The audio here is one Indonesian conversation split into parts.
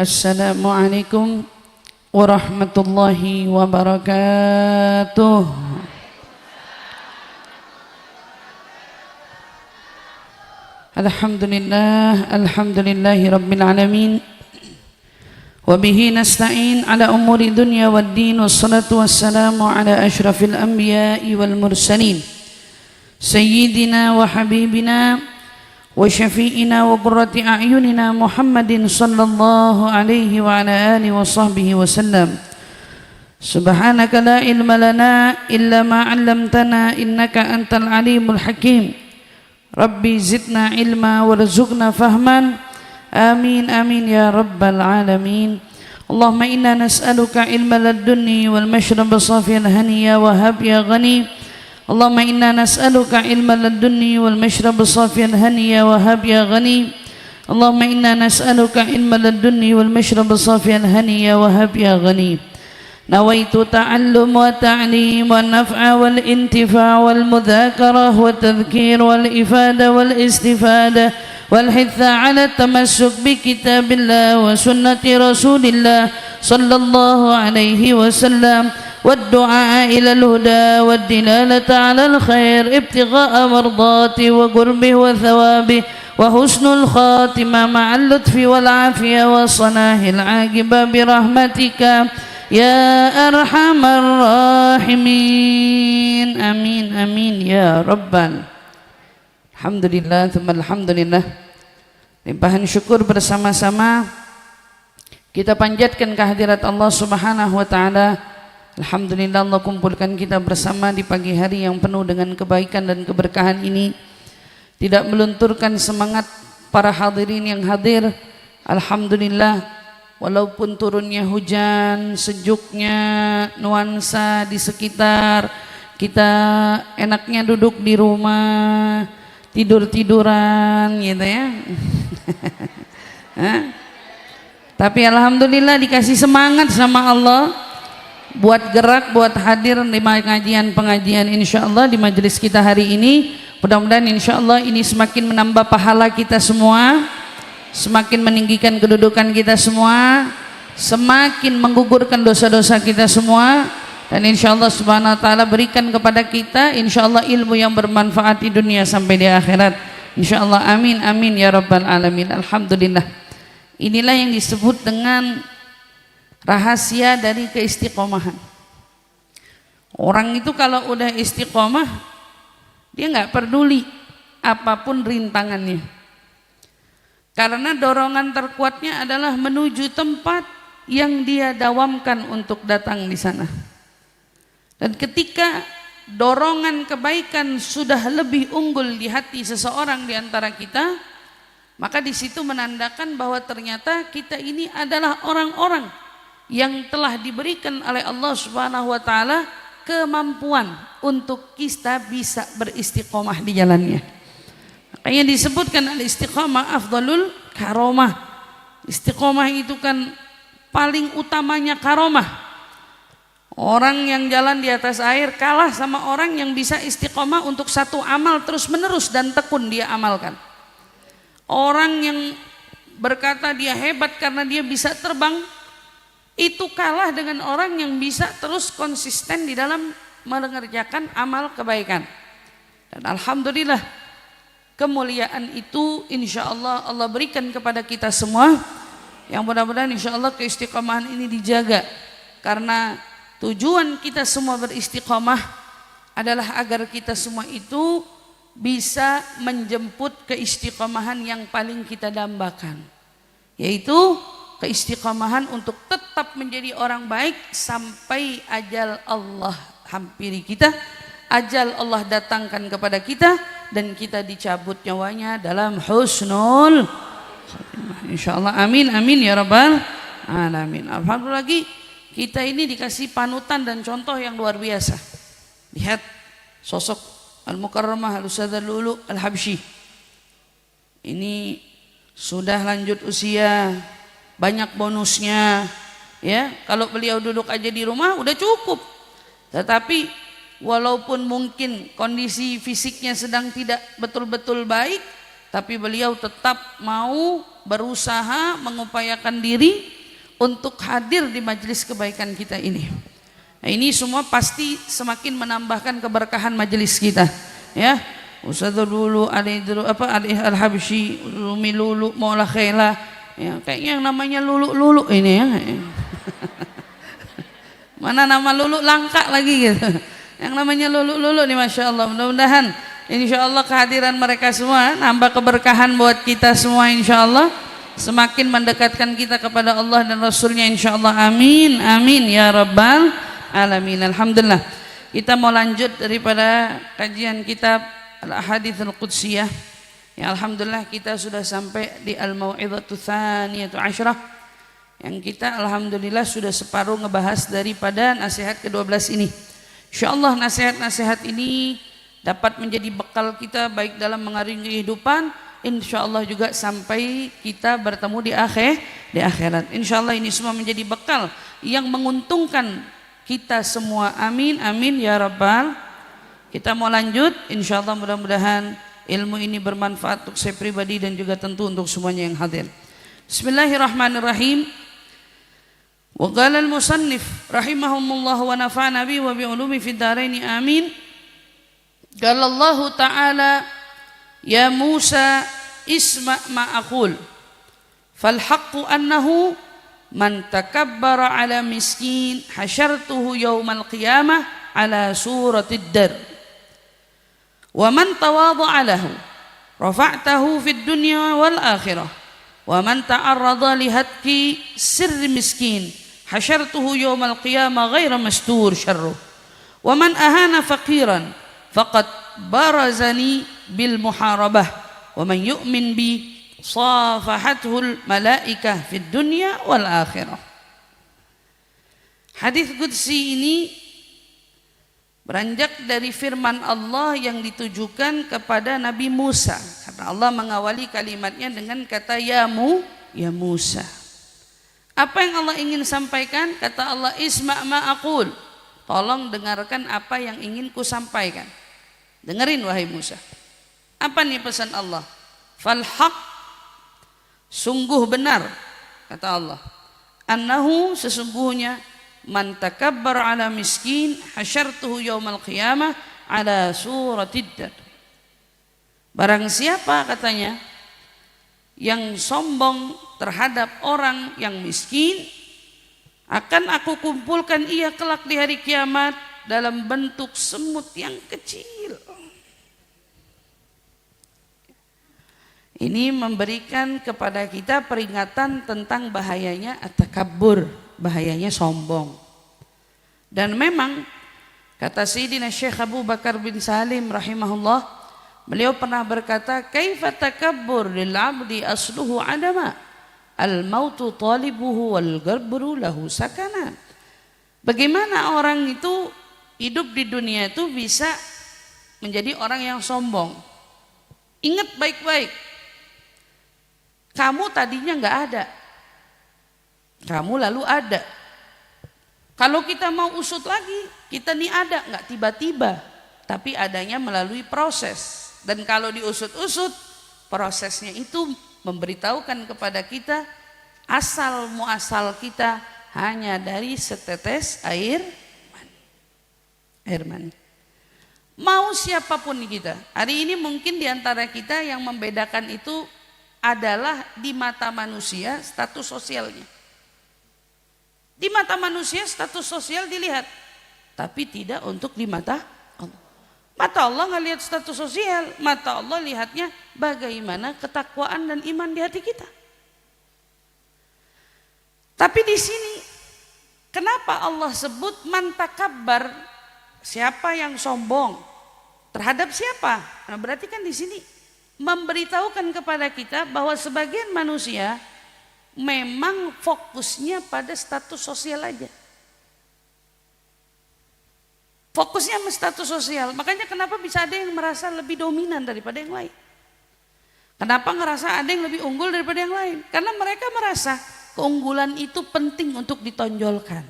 Assalamualaikum warahmatullahi wabarakatuh. Alhamdulillahi rabbil alamin. Wabihi nasta'in ala umuri dunya waddin. Wassalatu wassalamu ala ashrafil anbiya'i wal mursalin Sayyidina wa habibina wa syafi'ina wa qurrati a'yunina Muhammadin sallallahu alaihi wa ala alihi wa sahbihi wa sallam. Subhanaka la ilma lana illa ma 'allamtana innaka antal alimul hakim. Rabbi zidna ilma warzuqna fahman. Amin amin ya rabbal alamin. Allahumma inna nas'aluka ilma ladunni wal mashrab safiyan haniya wa hab ya ghani. Allahumma inna nas'aluka ilma ladunni wal mashrab safiyan haniya wa hab ya ghani. Allahumma inna nas'aluka ilma ladunni wal mashrab safiyan haniya wa hab ya ghani. Nawaitu ta'allum wa ta'lim wa naf'a wal intifa' wal mudzakarah wa tadhkir wal ifada wal istifada wal hitha 'ala tamassuk bi kitabillah wa sunnati rasulillah sallallahu alaihi wasallam. والدعاء إلى الهدى والدلالة على الخير ابتغاء مرضاته وقربه وثوابه وحسن الخاتمة مع اللطف والعافية وصلاح العاقبة برحمتك يا أرحم الراحمين. آمين آمين يا رب. Alhamdulillah thumma alhamdulillah. Limpahan syukur bersama-sama kita panjatkan kehadirat Allah Subhanahu wa taala. Alhamdulillah Allah kumpulkan kita bersama di pagi hari yang penuh dengan kebaikan dan keberkahan ini, tidak melunturkan semangat para hadirin yang hadir. Alhamdulillah walaupun turunnya hujan, sejuknya nuansa di sekitar kita, enaknya duduk di rumah tidur-tiduran gitu ya. Tapi alhamdulillah dikasih semangat sama Allah buat gerak, buat hadir di pengajian insyaallah di majelis kita hari ini. Mudah-mudahan insyaallah ini semakin menambah pahala kita semua, semakin meninggikan kedudukan kita semua, semakin menggugurkan dosa-dosa kita semua, dan insyaallah subhanahu wa ta'ala berikan kepada kita insyaallah ilmu yang bermanfaat di dunia sampai di akhirat insyaallah. Amin amin ya rabbal alamin. Alhamdulillah, inilah yang disebut dengan rahasia dari keistiqomahan. Orang itu kalau udah istiqomah, dia nggak peduli apapun rintangannya, karena dorongan terkuatnya adalah menuju tempat yang dia dawamkan untuk datang di sana. Dan ketika dorongan kebaikan sudah lebih unggul di hati seseorang di antara kita, maka di situ menandakan bahwa ternyata kita ini adalah orang-orang yang telah diberikan oleh Allah Subhanahu wa taala kemampuan untuk kita bisa beristiqomah di jalannya. Makanya disebutkan al-istiqamah afdalul karomah. Istiqomah itu kan paling utamanya karomah. Orang yang jalan di atas air kalah sama orang yang bisa istiqomah untuk satu amal terus menerus dan tekun dia amalkan. Orang yang berkata dia hebat karena dia bisa terbang, itu kalah dengan orang yang bisa terus konsisten di dalam mengerjakan amal kebaikan. Dan alhamdulillah kemuliaan itu insyaallah Allah berikan kepada kita semua, yang mudah-mudahan insyaallah keistiqomahan ini dijaga, karena tujuan kita semua beristiqomah adalah agar kita semua itu bisa menjemput keistiqomahan yang paling kita dambakan, yaitu keistiqomahan untuk tetap menjadi orang baik sampai ajal Allah hampiri kita, ajal Allah datangkan kepada kita, dan kita dicabut nyawanya dalam husnul insyaallah. Amin amin ya rabbal alamin. Alhamdulillah lagi kita ini dikasih panutan dan contoh yang luar biasa. Lihat sosok Al-Mukarramah Al-Ustadzah Lulu Al-Habsyi, ini sudah lanjut usia, banyak bonusnya ya. Kalau beliau duduk aja di rumah udah cukup. Tetapi walaupun mungkin kondisi fisiknya sedang tidak betul-betul baik, tapi beliau tetap mau berusaha mengupayakan diri untuk hadir di majelis kebaikan kita ini. Nah, ini semua pasti semakin menambahkan keberkahan majelis kita, ya. Ustadzul Lulu Al-Habsyi, Umi Lulu, Maula Khaila, ya, kayaknya yang namanya Lulu ini ya. Mana nama Lulu langka lagi gitu. Yang namanya Lulu nih, Masya Allah. Mudah-mudahan insya Allah kehadiran mereka semua nambah keberkahan buat kita semua, insya Allah semakin mendekatkan kita kepada Allah dan Rasulnya, insya Allah. Amin amin ya rabbal alamin. Alhamdulillah, kita mau lanjut daripada kajian kitab Al-Ahadits Al-Qudsiyah, ya. Alhamdulillah kita sudah sampai di Al-Mau'izatu Tsaniyatu Asyrah, yang kita alhamdulillah sudah separuh ngebahas daripada nasihat ke-12 ini. Insyaallah nasihat-nasihat ini dapat menjadi bekal kita baik dalam mengarungi kehidupan, insyaallah juga sampai kita bertemu di akhirat. Insyaallah ini semua menjadi bekal yang menguntungkan kita semua. Amin amin ya rabbal. Kita mau lanjut, insyaallah mudah-mudahan ilmu ini bermanfaat untuk saya pribadi dan juga tentu untuk semuanya yang hadir. Bismillahirrahmanirrahim. Wa qala al-musannif rahimahumullah wa nafa'ana bi wa bi ulumi fid dharain amin. Qala Allah ta'ala ya Musa isma' ma aqul fal haqqu annahu man takabbara ala miskin hasyartuhu yaumal qiyamah ala suratid dar wa man tawadha'a lahu rafa'tahu fid dunya wal akhirah wa man ta'arrada li hatki sirri miskin hasyartuhu yaumal qiyamah ghaira mastur syarruh wa man ahana faqiran faqad barazani bil muharabah wa man yu'min bi safahathul malaikah fid dunya wal akhirah. Hadis qudsi ini beranjak dari firman Allah yang ditujukan kepada Nabi Musa, karena Allah mengawali kalimatnya dengan kata ya Musa. Apa yang Allah ingin sampaikan? Kata Allah isma' ma aqul, tolong dengarkan apa yang ingin ku sampaikan. Dengerin wahai Musa. Apa nih pesan Allah? Fal haq, sungguh benar, kata Allah, annahu sesungguhnya man takabbar ala miskin hasyartuhu yaumal qiyamah ala suratid dar. Barang siapa, katanya, yang sombong terhadap orang yang miskin, akan aku kumpulkan ia kelak di hari kiamat dalam bentuk semut yang kecil. Ini memberikan kepada kita peringatan tentang bahayanya at-takabbur, bahayanya sombong. Dan memang kata Sayyidina Syekh Abu Bakar bin Salim rahimahullah, beliau pernah berkata, kaifa takabbur lil 'abdi asluhu adama al-mautu talibuhu wal garburu lahu sakana. Bagaimana orang itu hidup di dunia itu bisa menjadi orang yang sombong? Ingat baik-baik, kamu tadinya nggak ada, kamu lalu ada. Kalau kita mau usut lagi, kita nih ada nggak tiba-tiba, tapi adanya melalui proses. Dan kalau diusut-usut, prosesnya itu memberitahukan kepada kita asal muasal kita hanya dari setetes air mani. Mau siapapun kita, hari ini mungkin diantara kita yang membedakan itu adalah di mata manusia status sosialnya. Di mata manusia status sosial dilihat, tapi tidak untuk di mata Allah. Mata Allah nggak lihat status sosial, mata Allah lihatnya bagaimana ketakwaan dan iman di hati kita. Tapi di sini kenapa Allah sebut man takabbar, siapa yang sombong terhadap siapa? Nah, berarti kan di sini memberitahukan kepada kita bahwa sebagian manusia memang fokusnya pada status sosial aja. Fokusnya sama status sosial. Makanya kenapa bisa ada yang merasa lebih dominan daripada yang lain? Kenapa ngerasa ada yang lebih unggul daripada yang lain? Karena mereka merasa keunggulan itu penting untuk ditonjolkan.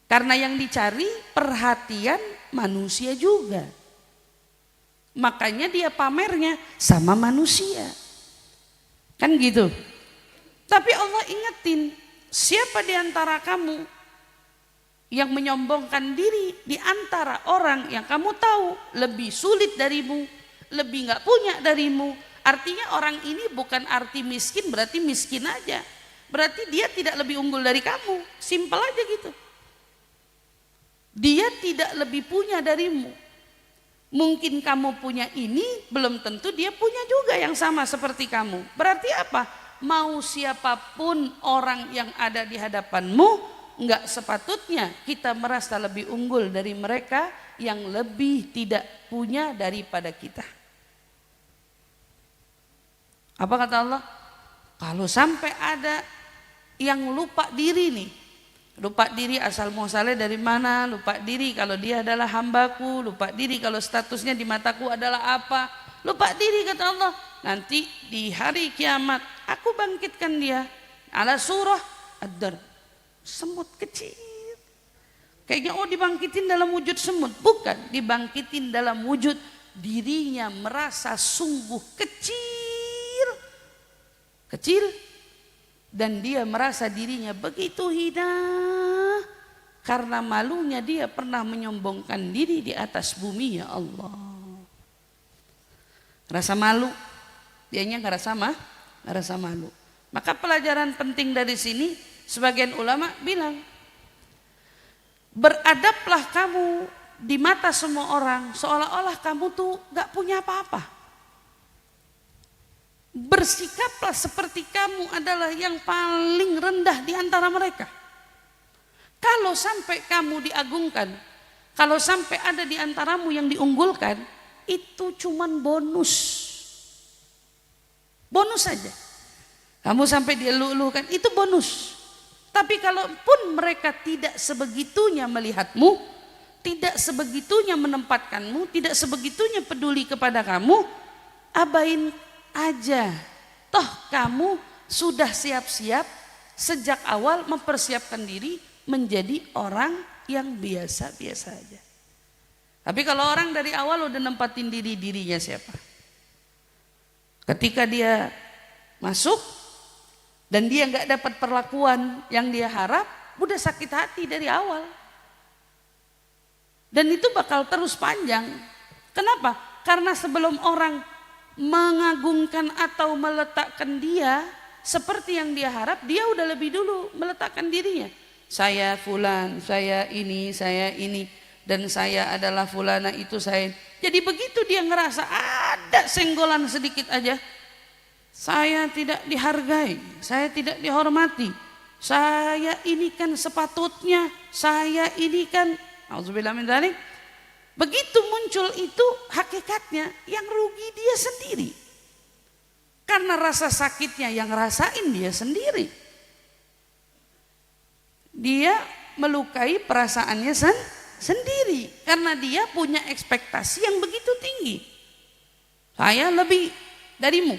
Karena yang dicari perhatian manusia juga. Makanya dia pamernya sama manusia. Kan gitu. Tapi Allah ingetin, siapa di antara kamu yang menyombongkan diri di antara orang yang kamu tahu lebih sulit darimu, lebih nggak punya darimu. Artinya orang ini bukan arti miskin berarti miskin aja. Berarti dia tidak lebih unggul dari kamu. Simpel aja gitu. Dia tidak lebih punya darimu. Mungkin kamu punya ini, belum tentu dia punya juga yang sama seperti kamu. Berarti apa? Mau siapapun orang yang ada di hadapanmu, enggak sepatutnya kita merasa lebih unggul dari mereka yang lebih tidak punya daripada kita. Apa kata Allah? Kalau sampai ada yang lupa diri nih, lupa diri asal muasalnya dari mana, lupa diri kalau dia adalah hambaku, lupa diri kalau statusnya di mataku adalah apa, lupa diri kata Allah. Nanti di hari kiamat aku bangkitkan dia ala surah ad-dar, semut kecil. Kayaknya dibangkitin dalam wujud semut, bukan, dibangkitin dalam wujud dirinya merasa sungguh kecil, dan dia merasa dirinya begitu hina karena malunya dia pernah menyombongkan diri di atas bumi. Ya Allah, rasa malu, dianya nggak rasa malu. Maka pelajaran penting dari sini, sebagian ulama bilang, beradablah kamu di mata semua orang seolah-olah kamu tuh nggak punya apa-apa. Bersikaplah seperti kamu adalah yang paling rendah di antara mereka. Kalau sampai kamu diagungkan, kalau sampai ada di antaramu yang diunggulkan, itu cuman bonus. Bonus saja. Kamu sampai dielu-elukan, itu bonus. Tapi kalaupun mereka tidak sebegitunya melihatmu, tidak sebegitunya menempatkanmu, tidak sebegitunya peduli kepada kamu, abain aja. Toh kamu sudah siap-siap sejak awal mempersiapkan diri menjadi orang yang biasa-biasa aja. Tapi kalau orang dari awal udah nempatin dirinya siapa, ketika dia masuk dan dia nggak dapat perlakuan yang dia harap, udah sakit hati dari awal. Dan itu bakal terus panjang. Kenapa? Karena sebelum orang mengagungkan atau meletakkan dia seperti yang dia harap, dia udah lebih dulu meletakkan dirinya. Saya fulan, saya ini, dan saya adalah fulana itu saya. Jadi begitu dia ngerasa ada senggolan sedikit aja, saya tidak dihargai, saya tidak dihormati, saya ini kan sepatutnya, saya ini kan, auzubillah min dzalik. Begitu muncul itu, hakikatnya yang rugi dia sendiri. Karena rasa sakitnya yang rasain dia sendiri. Dia melukai perasaannya sendiri. Karena dia punya ekspektasi yang begitu tinggi. Saya lebih darimu,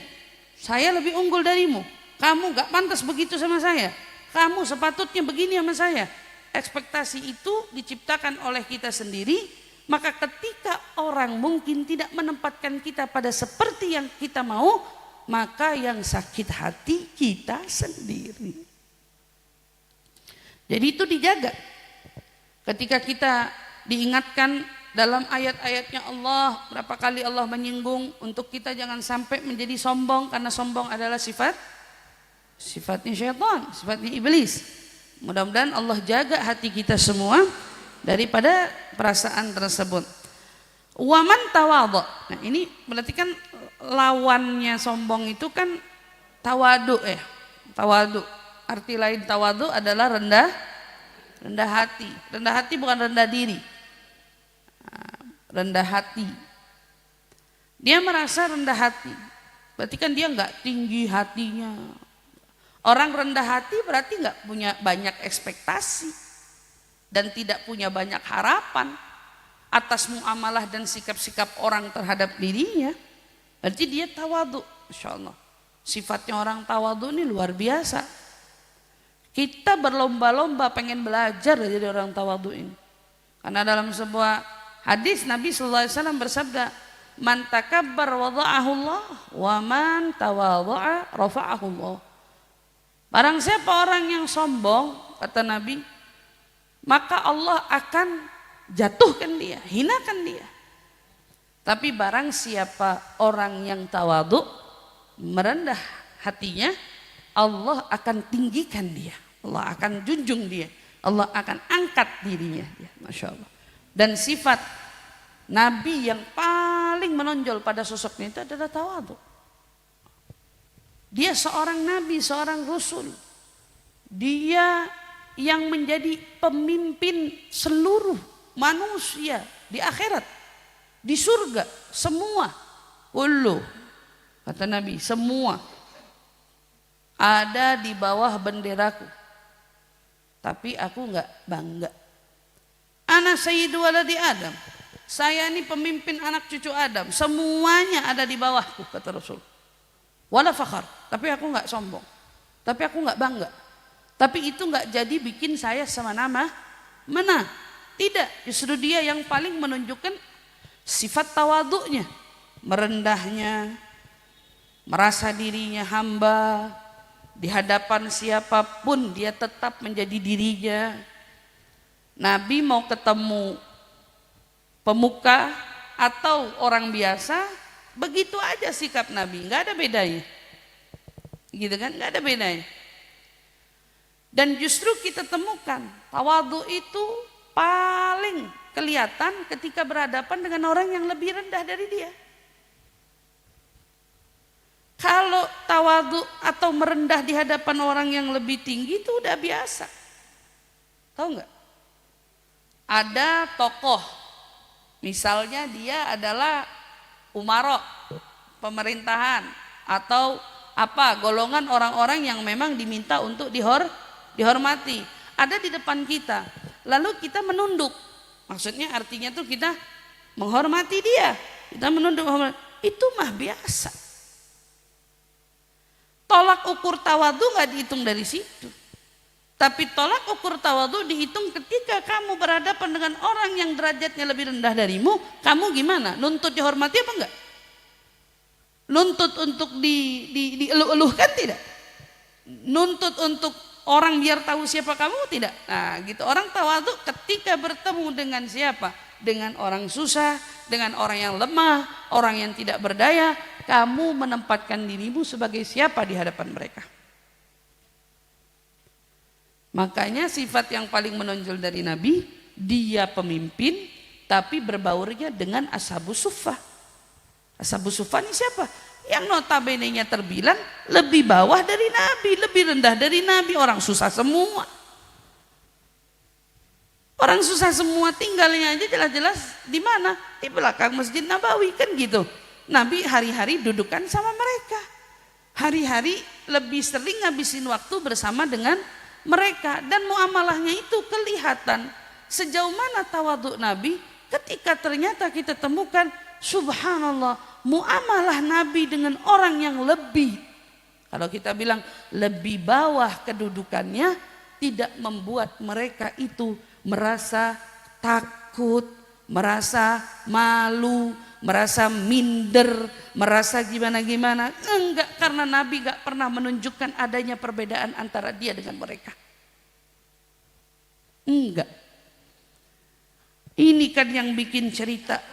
saya lebih unggul darimu, kamu gak pantas begitu sama saya, kamu sepatutnya begini sama saya. Ekspektasi itu diciptakan oleh kita sendiri. Maka ketika orang mungkin tidak menempatkan kita pada seperti yang kita mau, maka yang sakit hati kita sendiri. Jadi itu dijaga. Ketika kita diingatkan dalam ayat-ayatnya Allah, berapa kali Allah menyinggung untuk kita jangan sampai menjadi sombong, karena sombong adalah sifatnya syaitan, sifatnya iblis. Mudah-mudahan Allah jaga hati kita semua daripada perasaan tersebut. Waman tawadhu. Nah, ini berarti kan lawannya sombong itu kan tawadu ya. Tawadu. Arti lain tawadu adalah rendah hati. Rendah hati bukan rendah diri. Rendah hati. Dia merasa rendah hati. Berarti kan dia enggak tinggi hatinya. Orang rendah hati berarti enggak punya banyak ekspektasi dan tidak punya banyak harapan atas muamalah dan sikap-sikap orang terhadap dirinya. Berarti dia tawadhu. Masya Allah, sifatnya orang tawadhu ini luar biasa. Kita berlomba-lomba pengen belajar jadi orang tawadhu ini. Karena dalam sebuah hadis Nabi SAW bersabda, Man takabbar wada'ahu Allah wa man tawadha'a rafa'ahu Allah. Barang siapa orang yang sombong, kata Nabi, maka Allah akan jatuhkan dia, hinakan dia. Tapi barang siapa orang yang tawadhu, merendah hatinya, Allah akan tinggikan dia, Allah akan junjung dia, Allah akan angkat dirinya. Masya Allah. Dan sifat Nabi yang paling menonjol pada sosoknya itu adalah tawadhu. Dia seorang Nabi, seorang Rasul. Dia yang menjadi pemimpin seluruh manusia di akhirat, di surga, semua. Kullu, kata Nabi, semua ada di bawah benderaku. Tapi aku enggak bangga. Ana sayyidu waladi Adam. Saya ini pemimpin anak cucu Adam, semuanya ada di bawahku, kata Rasul. Wala fakhar, tapi aku enggak sombong, tapi aku enggak bangga. Tapi itu enggak jadi bikin saya semena-mena. Tidak, justru dia yang paling menunjukkan sifat tawadhu'nya, merendahnya, merasa dirinya hamba, di hadapan siapapun dia tetap menjadi dirinya. Nabi mau ketemu pemuka atau orang biasa, begitu aja sikap Nabi, nggak ada bedanya, gitu kan? Nggak ada bedanya. Dan justru kita temukan tawadhu itu paling kelihatan ketika berhadapan dengan orang yang lebih rendah dari dia. Kalau tawadhu atau merendah di hadapan orang yang lebih tinggi itu udah biasa, tahu nggak? Ada tokoh, misalnya dia adalah umaro, pemerintahan, atau apa, golongan orang-orang yang memang diminta untuk dihormati, ada di depan kita, lalu kita menunduk. Maksudnya artinya tuh kita menghormati dia, kita menunduk, itu mah biasa. Tolak ukur tawadhu nggak dihitung dari situ. Tapi tolak ukur tawadhu dihitung ketika kamu berhadapan dengan orang yang derajatnya lebih rendah darimu, kamu gimana? Nuntut dihormati apa enggak? Nuntut untuk dielu-eluhkan tidak? Nuntut untuk orang biar tahu siapa kamu tidak? Nah gitu, orang tawadhu ketika bertemu dengan siapa? Dengan orang susah, dengan orang yang lemah, orang yang tidak berdaya, kamu menempatkan dirimu sebagai siapa di hadapan mereka. Makanya sifat yang paling menonjol dari Nabi, dia pemimpin tapi berbaurnya dengan ashabus suffah. Ashabus suffah ini siapa? Yang notabene-nya terbilang lebih bawah dari Nabi, lebih rendah dari Nabi, orang susah semua. Orang susah semua, tinggalnya aja jelas-jelas di mana? Di belakang Masjid Nabawi kan gitu. Nabi hari-hari dudukan sama mereka. Hari-hari lebih sering ngabisin waktu bersama dengan mereka, dan muamalahnya itu kelihatan sejauh mana tawadhu Nabi ketika ternyata kita temukan subhanallah muamalah Nabi dengan orang yang lebih, kalau kita bilang lebih bawah kedudukannya, tidak membuat mereka itu merasa takut, merasa malu, merasa minder, merasa gimana-gimana. Enggak, karena Nabi enggak pernah menunjukkan adanya perbedaan antara dia dengan mereka. Enggak. Ini kan yang bikin cerita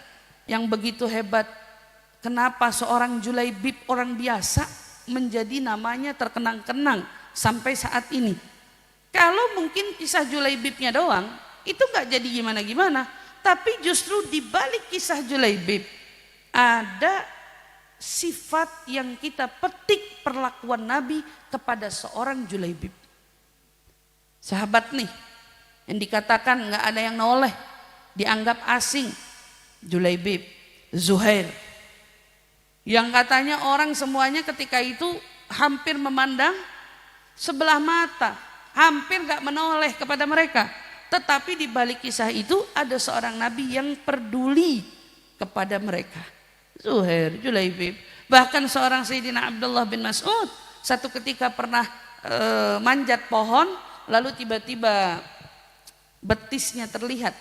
yang begitu hebat. Kenapa seorang Julaibib orang biasa menjadi namanya terkenang-kenang sampai saat ini. Kalau mungkin kisah Julaibibnya doang, itu enggak jadi gimana-gimana. Tapi justru di balik kisah Julaibib ada sifat yang kita petik perlakuan Nabi kepada seorang Julaibib. Sahabat nih yang dikatakan nggak ada yang noleh, dianggap asing, Julaibib, Zuhair, yang katanya orang semuanya ketika itu hampir memandang sebelah mata, hampir nggak menoleh kepada mereka. Tetapi di balik kisah itu ada seorang Nabi yang peduli kepada mereka. Zuhair, Julaibib, bahkan seorang Sayyidina Abdullah bin Mas'ud satu ketika pernah manjat pohon, lalu tiba-tiba betisnya terlihat.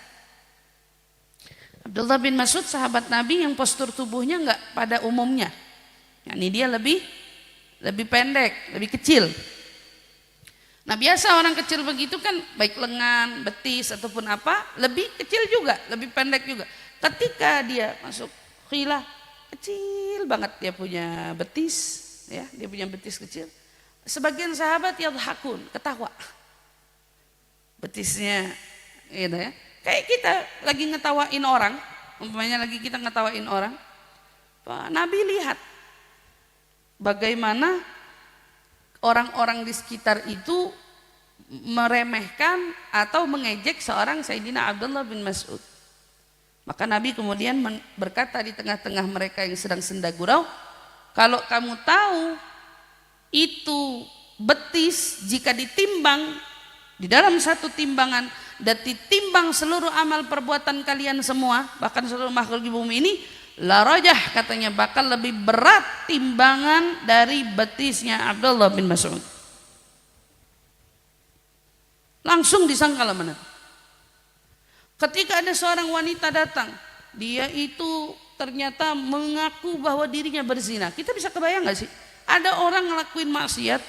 Abdullah bin Mas'ud sahabat Nabi yang postur tubuhnya enggak pada umumnya. Yani dia lebih pendek, lebih kecil. Nah biasa orang kecil begitu kan, baik lengan, betis ataupun apa, lebih kecil juga, lebih pendek juga. Ketika dia masuk khilah, kecil banget dia punya betis, ya, dia punya betis kecil. Sebagian sahabat yadhakun, ketawa. Betisnya gitu ya. Kayak kita lagi ngetawain orang, umpamanya lagi kita ngetawain orang. Pak Nabi lihat bagaimana orang-orang di sekitar itu meremehkan atau mengejek seorang Sayyidina Abdullah bin Mas'ud. Maka Nabi kemudian berkata di tengah-tengah mereka yang sedang senda gurau, kalau kamu tahu itu betis jika ditimbang di dalam satu timbangan dan ditimbang seluruh amal perbuatan kalian semua, bahkan seluruh makhluk di bumi ini, la rajah, katanya bakal lebih berat timbangan dari betisnya Abdullah bin Mas'ud. Langsung disangkal sama Nabi. Ketika ada seorang wanita datang, dia itu ternyata mengaku bahwa dirinya berzina. Kita bisa kebayang gak sih? Ada orang ngelakuin maksiat,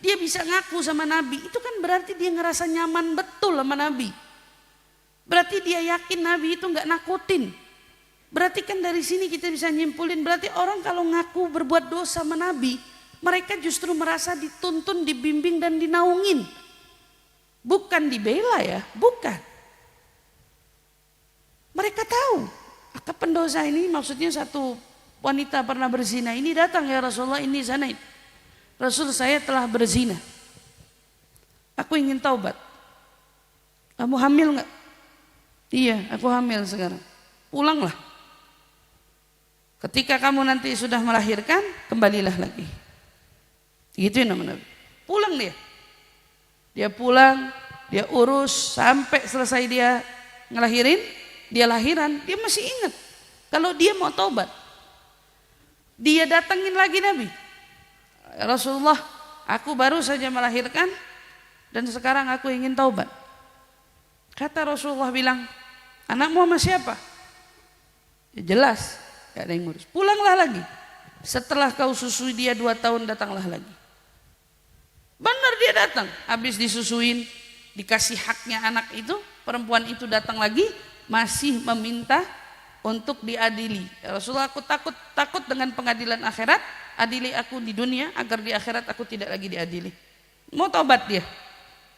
dia bisa ngaku sama Nabi. Itu kan berarti dia ngerasa nyaman betul sama Nabi. Berarti dia yakin Nabi itu gak nakutin. Berarti kan dari sini kita bisa nyimpulin, berarti orang kalau ngaku berbuat dosa sama Nabi, mereka justru merasa dituntun, dibimbing dan dinaungin. Bukan dibela ya, bukan. Mereka tahu akal pendosa ini, maksudnya satu wanita pernah berzina ini datang, ya Rasulullah, ini zanain. Rasul, saya telah berzina. Aku ingin taubat. Kamu hamil enggak? Iya, aku hamil sekarang. Pulanglah. Ketika kamu nanti sudah melahirkan, kembalilah lagi. Gituin nama Nabi. Pulang dia. Dia pulang, dia urus sampai selesai dia ngelahirin, dia lahiran, dia masih ingat kalau dia mau taubat. Dia datangin lagi Nabi. Rasulullah, aku baru saja melahirkan dan sekarang aku ingin taubat. Kata Rasulullah bilang, anakmu sama siapa? Ya jelas, gak ada yang ngurus. Pulanglah lagi. Setelah kau susui dia 2 tahun, datanglah lagi. Benar dia datang, habis disusuin, dikasih haknya anak itu, perempuan itu datang lagi, masih meminta untuk diadili. Ya Rasulullah, aku takut dengan pengadilan akhirat, adili aku di dunia agar di akhirat aku tidak lagi diadili. Mau taubat dia.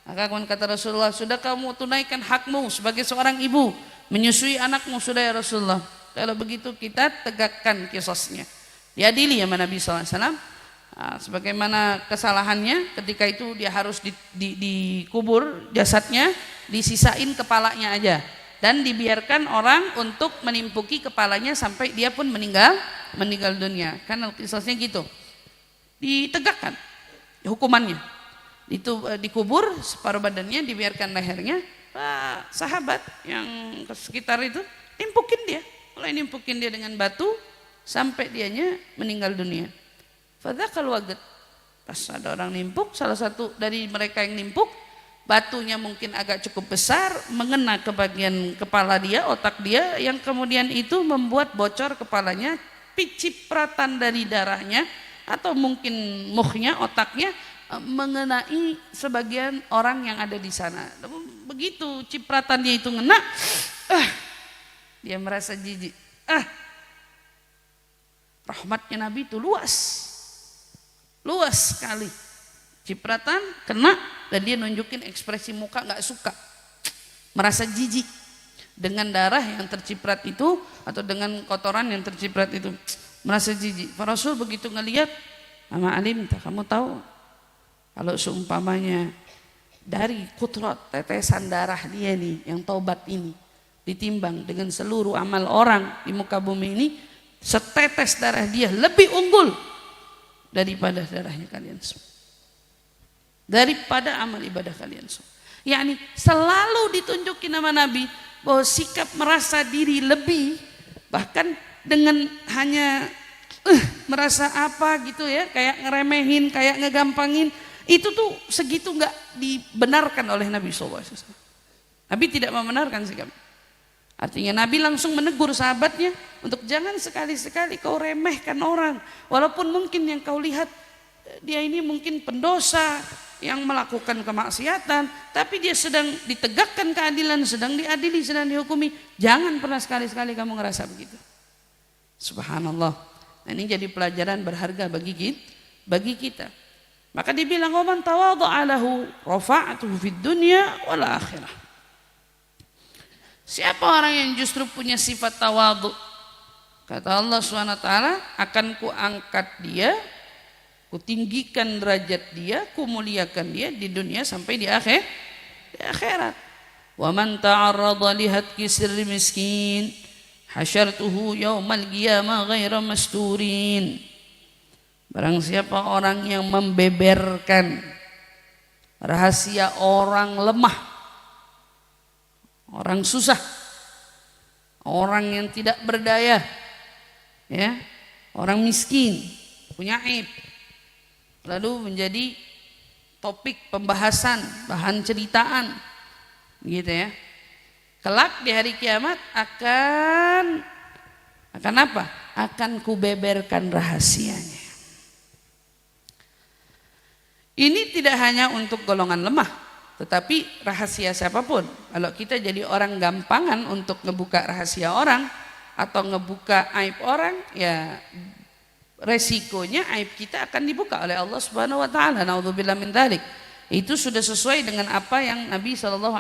Maka kata Rasulullah, sudah kamu tunaikan hakmu sebagai seorang ibu, menyusui anakmu sudah ya Rasulullah. Kalau begitu kita tegakkan kisosnya. Diadili sama Nabi SAW. Nah, sebagaimana kesalahannya ketika itu dia harus dikubur jasadnya, disisain kepalanya aja. Dan dibiarkan orang untuk menimpuki kepalanya sampai dia pun meninggal dunia. Karena kisahnya gitu. Ditegakkan hukumannya. Itu dikubur separuh badannya, dibiarkan lehernya. Sahabat yang ke sekitar itu nimpukin dia. Mulai nimpukin dia dengan batu sampai dianya meninggal dunia. Fadzakal wagad. Pas ada orang nimpuk, salah satu dari mereka yang nimpuk, batunya mungkin agak cukup besar, mengena ke bagian kepala dia, otak dia, yang kemudian itu membuat bocor kepalanya, cipratan dari darahnya atau mungkin mukhnya, otaknya mengenai sebagian orang yang ada di sana. Begitu cipratan dia itu ngena, dia merasa jijik. Rahmatnya Nabi itu luas sekali. Cipratan kena dan dia nunjukin ekspresi muka nggak suka, merasa jijik dengan darah yang terciprat itu atau dengan kotoran yang terciprat itu, merasa jijik. Para Rasul begitu ngelihat, Mama Alim, kamu tahu kalau seumpamanya dari kutrat tetesan darah dia nih yang taubat ini ditimbang dengan seluruh amal orang di muka bumi ini, setetes darah dia lebih unggul daripada darahnya kalian semua, daripada amal ibadah kalian semua. yakni selalu ditunjukin nama Nabi bahwa sikap merasa diri lebih, bahkan dengan hanya merasa apa gitu ya, kayak ngeremehin, kayak ngegampangin, itu tuh segitu nggak dibenarkan oleh Nabi SAW. Nabi tidak membenarkan sikap. Artinya Nabi langsung menegur sahabatnya untuk jangan sekali-sekali kau remehkan orang. Walaupun mungkin yang kau lihat dia ini mungkin pendosa yang melakukan kemaksiatan, tapi dia sedang ditegakkan keadilan, sedang diadili, sedang dihukumi. Jangan pernah sekali-sekali kamu ngerasa begitu. Subhanallah. Nah, ini jadi pelajaran berharga bagi kita. Maka dibilang waman tawadha'a lahu rafa'tuhu fid dunya wal akhirah. Siapa orang yang justru punya sifat tawadhu? Kata Allah SWT, akan kuangkat dia, kutinggikan derajat dia, kumuliakan dia di dunia sampai di akhirat. Wa man ta'arrada li hatki sirri miskin hasyartuhu yaumal qiyamah ghaira masturin. Barang siapa orang yang membeberkan rahasia orang lemah, orang susah, orang yang tidak berdaya, ya, orang miskin, punya aib, lalu menjadi topik pembahasan, bahan ceritaan, gitu ya. Kelak di hari kiamat akan apa? Akan kubeberkan rahasianya. Ini tidak hanya untuk golongan lemah, tetapi rahasia siapapun. Kalau kita jadi orang gampangan untuk ngebuka rahasia orang atau ngebuka aib orang, ya resikonya aib kita akan dibuka oleh Allah Subhanahu wa taala. Naudzubillah min dzalik. Itu sudah sesuai dengan apa yang Nabi SAW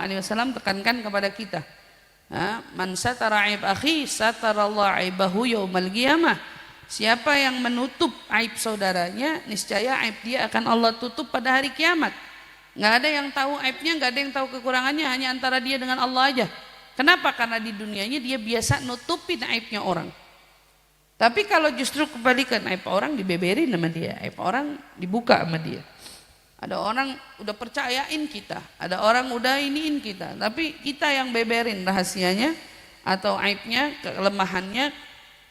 tekankan kepada kita. Man satara aib akhi satarallahu aibahu yaumal qiyamah. Siapa yang menutup aib saudaranya, niscaya aib dia akan Allah tutup pada hari kiamat. Nggak ada yang tahu aibnya, nggak ada yang tahu kekurangannya, hanya antara dia dengan Allah aja. Kenapa? Karena di dunianya dia biasa nutupin aibnya orang. Tapi kalau justru kebalikan, aib orang dibeberin sama dia, aib orang dibuka sama dia. Ada orang udah percayain kita, ada orang udah iniin kita, tapi kita yang beberin rahasianya atau aibnya, kelemahannya,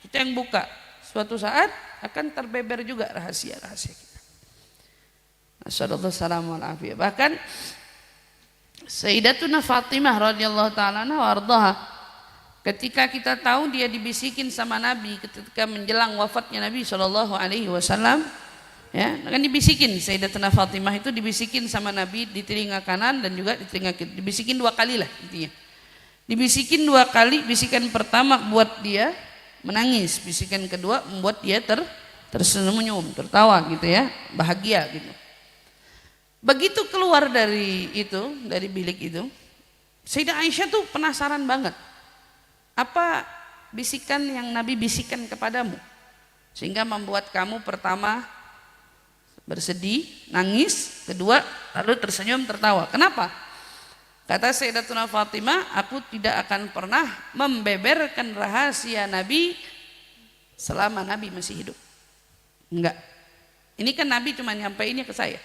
kita yang buka. Suatu saat akan terbeber juga rahasia-rahasia kita. Nasallallahu. Bahkan Sayyidatuna Fatimah radhiyallahu taala anha wardaha, ketika kita tahu dia dibisikin sama Nabi ketika menjelang wafatnya Nabi SAW, ya, kan dibisikin Sayyidatuna Fatimah itu dibisikin sama Nabi di telinga kanan dan juga di telinga kiri. Dibisikin 2 kali lah intinya. Dibisikin 2 kali, bisikan pertama buat dia menangis, bisikan kedua membuat dia tersenyum, tertawa gitu ya, bahagia gitu. Begitu keluar dari bilik itu, Sayyidah Aisyah tuh penasaran banget. Apa bisikan yang Nabi bisikan kepadamu sehingga membuat kamu pertama bersedih, nangis, kedua lalu tersenyum, tertawa. Kenapa? Kata Sayyidatuna Fatimah, aku tidak akan pernah membeberkan rahasia Nabi selama Nabi masih hidup. Enggak. Ini kan Nabi cuma nyampeinnya ke saya.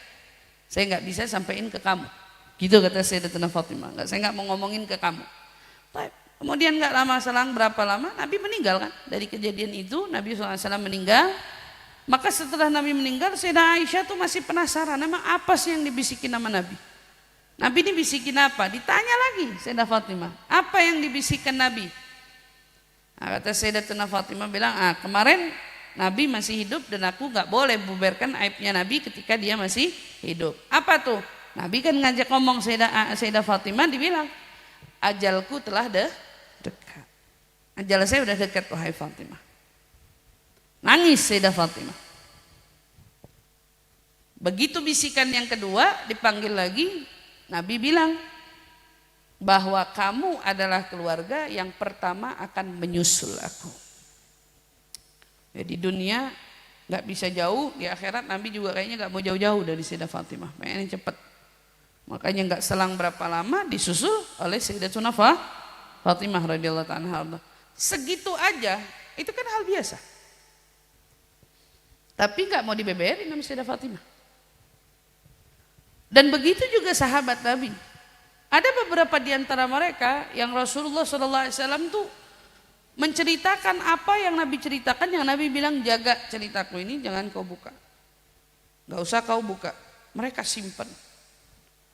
Saya enggak bisa sampaikan ke kamu. Gitu kata Sayyidatuna Fatimah. Enggak, saya enggak mau ngomongin ke kamu. Kemudian enggak lama selang berapa lama Nabi meninggal kan. Dari kejadian itu Nabi SAW meninggal. Maka setelah Nabi meninggal, Sayyidah Aisyah tuh masih penasaran, emang apa sih yang dibisikin nama Nabi? Nabi ini bisikin apa? Ditanya lagi Sayyidah Fatimah, apa yang dibisikkan Nabi? Nah, kata Sayyidatuna Fatimah bilang, kemarin Nabi masih hidup dan aku gak boleh bubarkan aibnya Nabi ketika dia masih hidup. Apa tuh? Nabi kan ngajak ngomong Sayyidah Fatimah, dibilang, ajalku telah dekat. Ajal saya udah dekat wahai Fatimah. Nangis Sayyidah Fatimah. Begitu bisikan yang kedua dipanggil lagi, Nabi bilang bahwa kamu adalah keluarga yang pertama akan menyusul aku. Ya, di dunia nggak bisa jauh, di akhirat Nabi juga kayaknya nggak mau jauh-jauh dari Sayyidah Fatimah, pengennya cepat. Makanya nggak selang berapa lama disusul oleh Sayyidatuna Fatimah radhiyallahu anha. Segitu aja, itu kan hal biasa. Tapi nggak mau dibeberin sama Sayyidah Fatimah. Dan begitu juga sahabat Nabi. Ada beberapa di antara mereka yang Rasulullah SAW tuh menceritakan apa yang Nabi ceritakan, yang Nabi bilang jaga ceritaku ini jangan kau buka. Gak usah kau buka. Mereka simpan.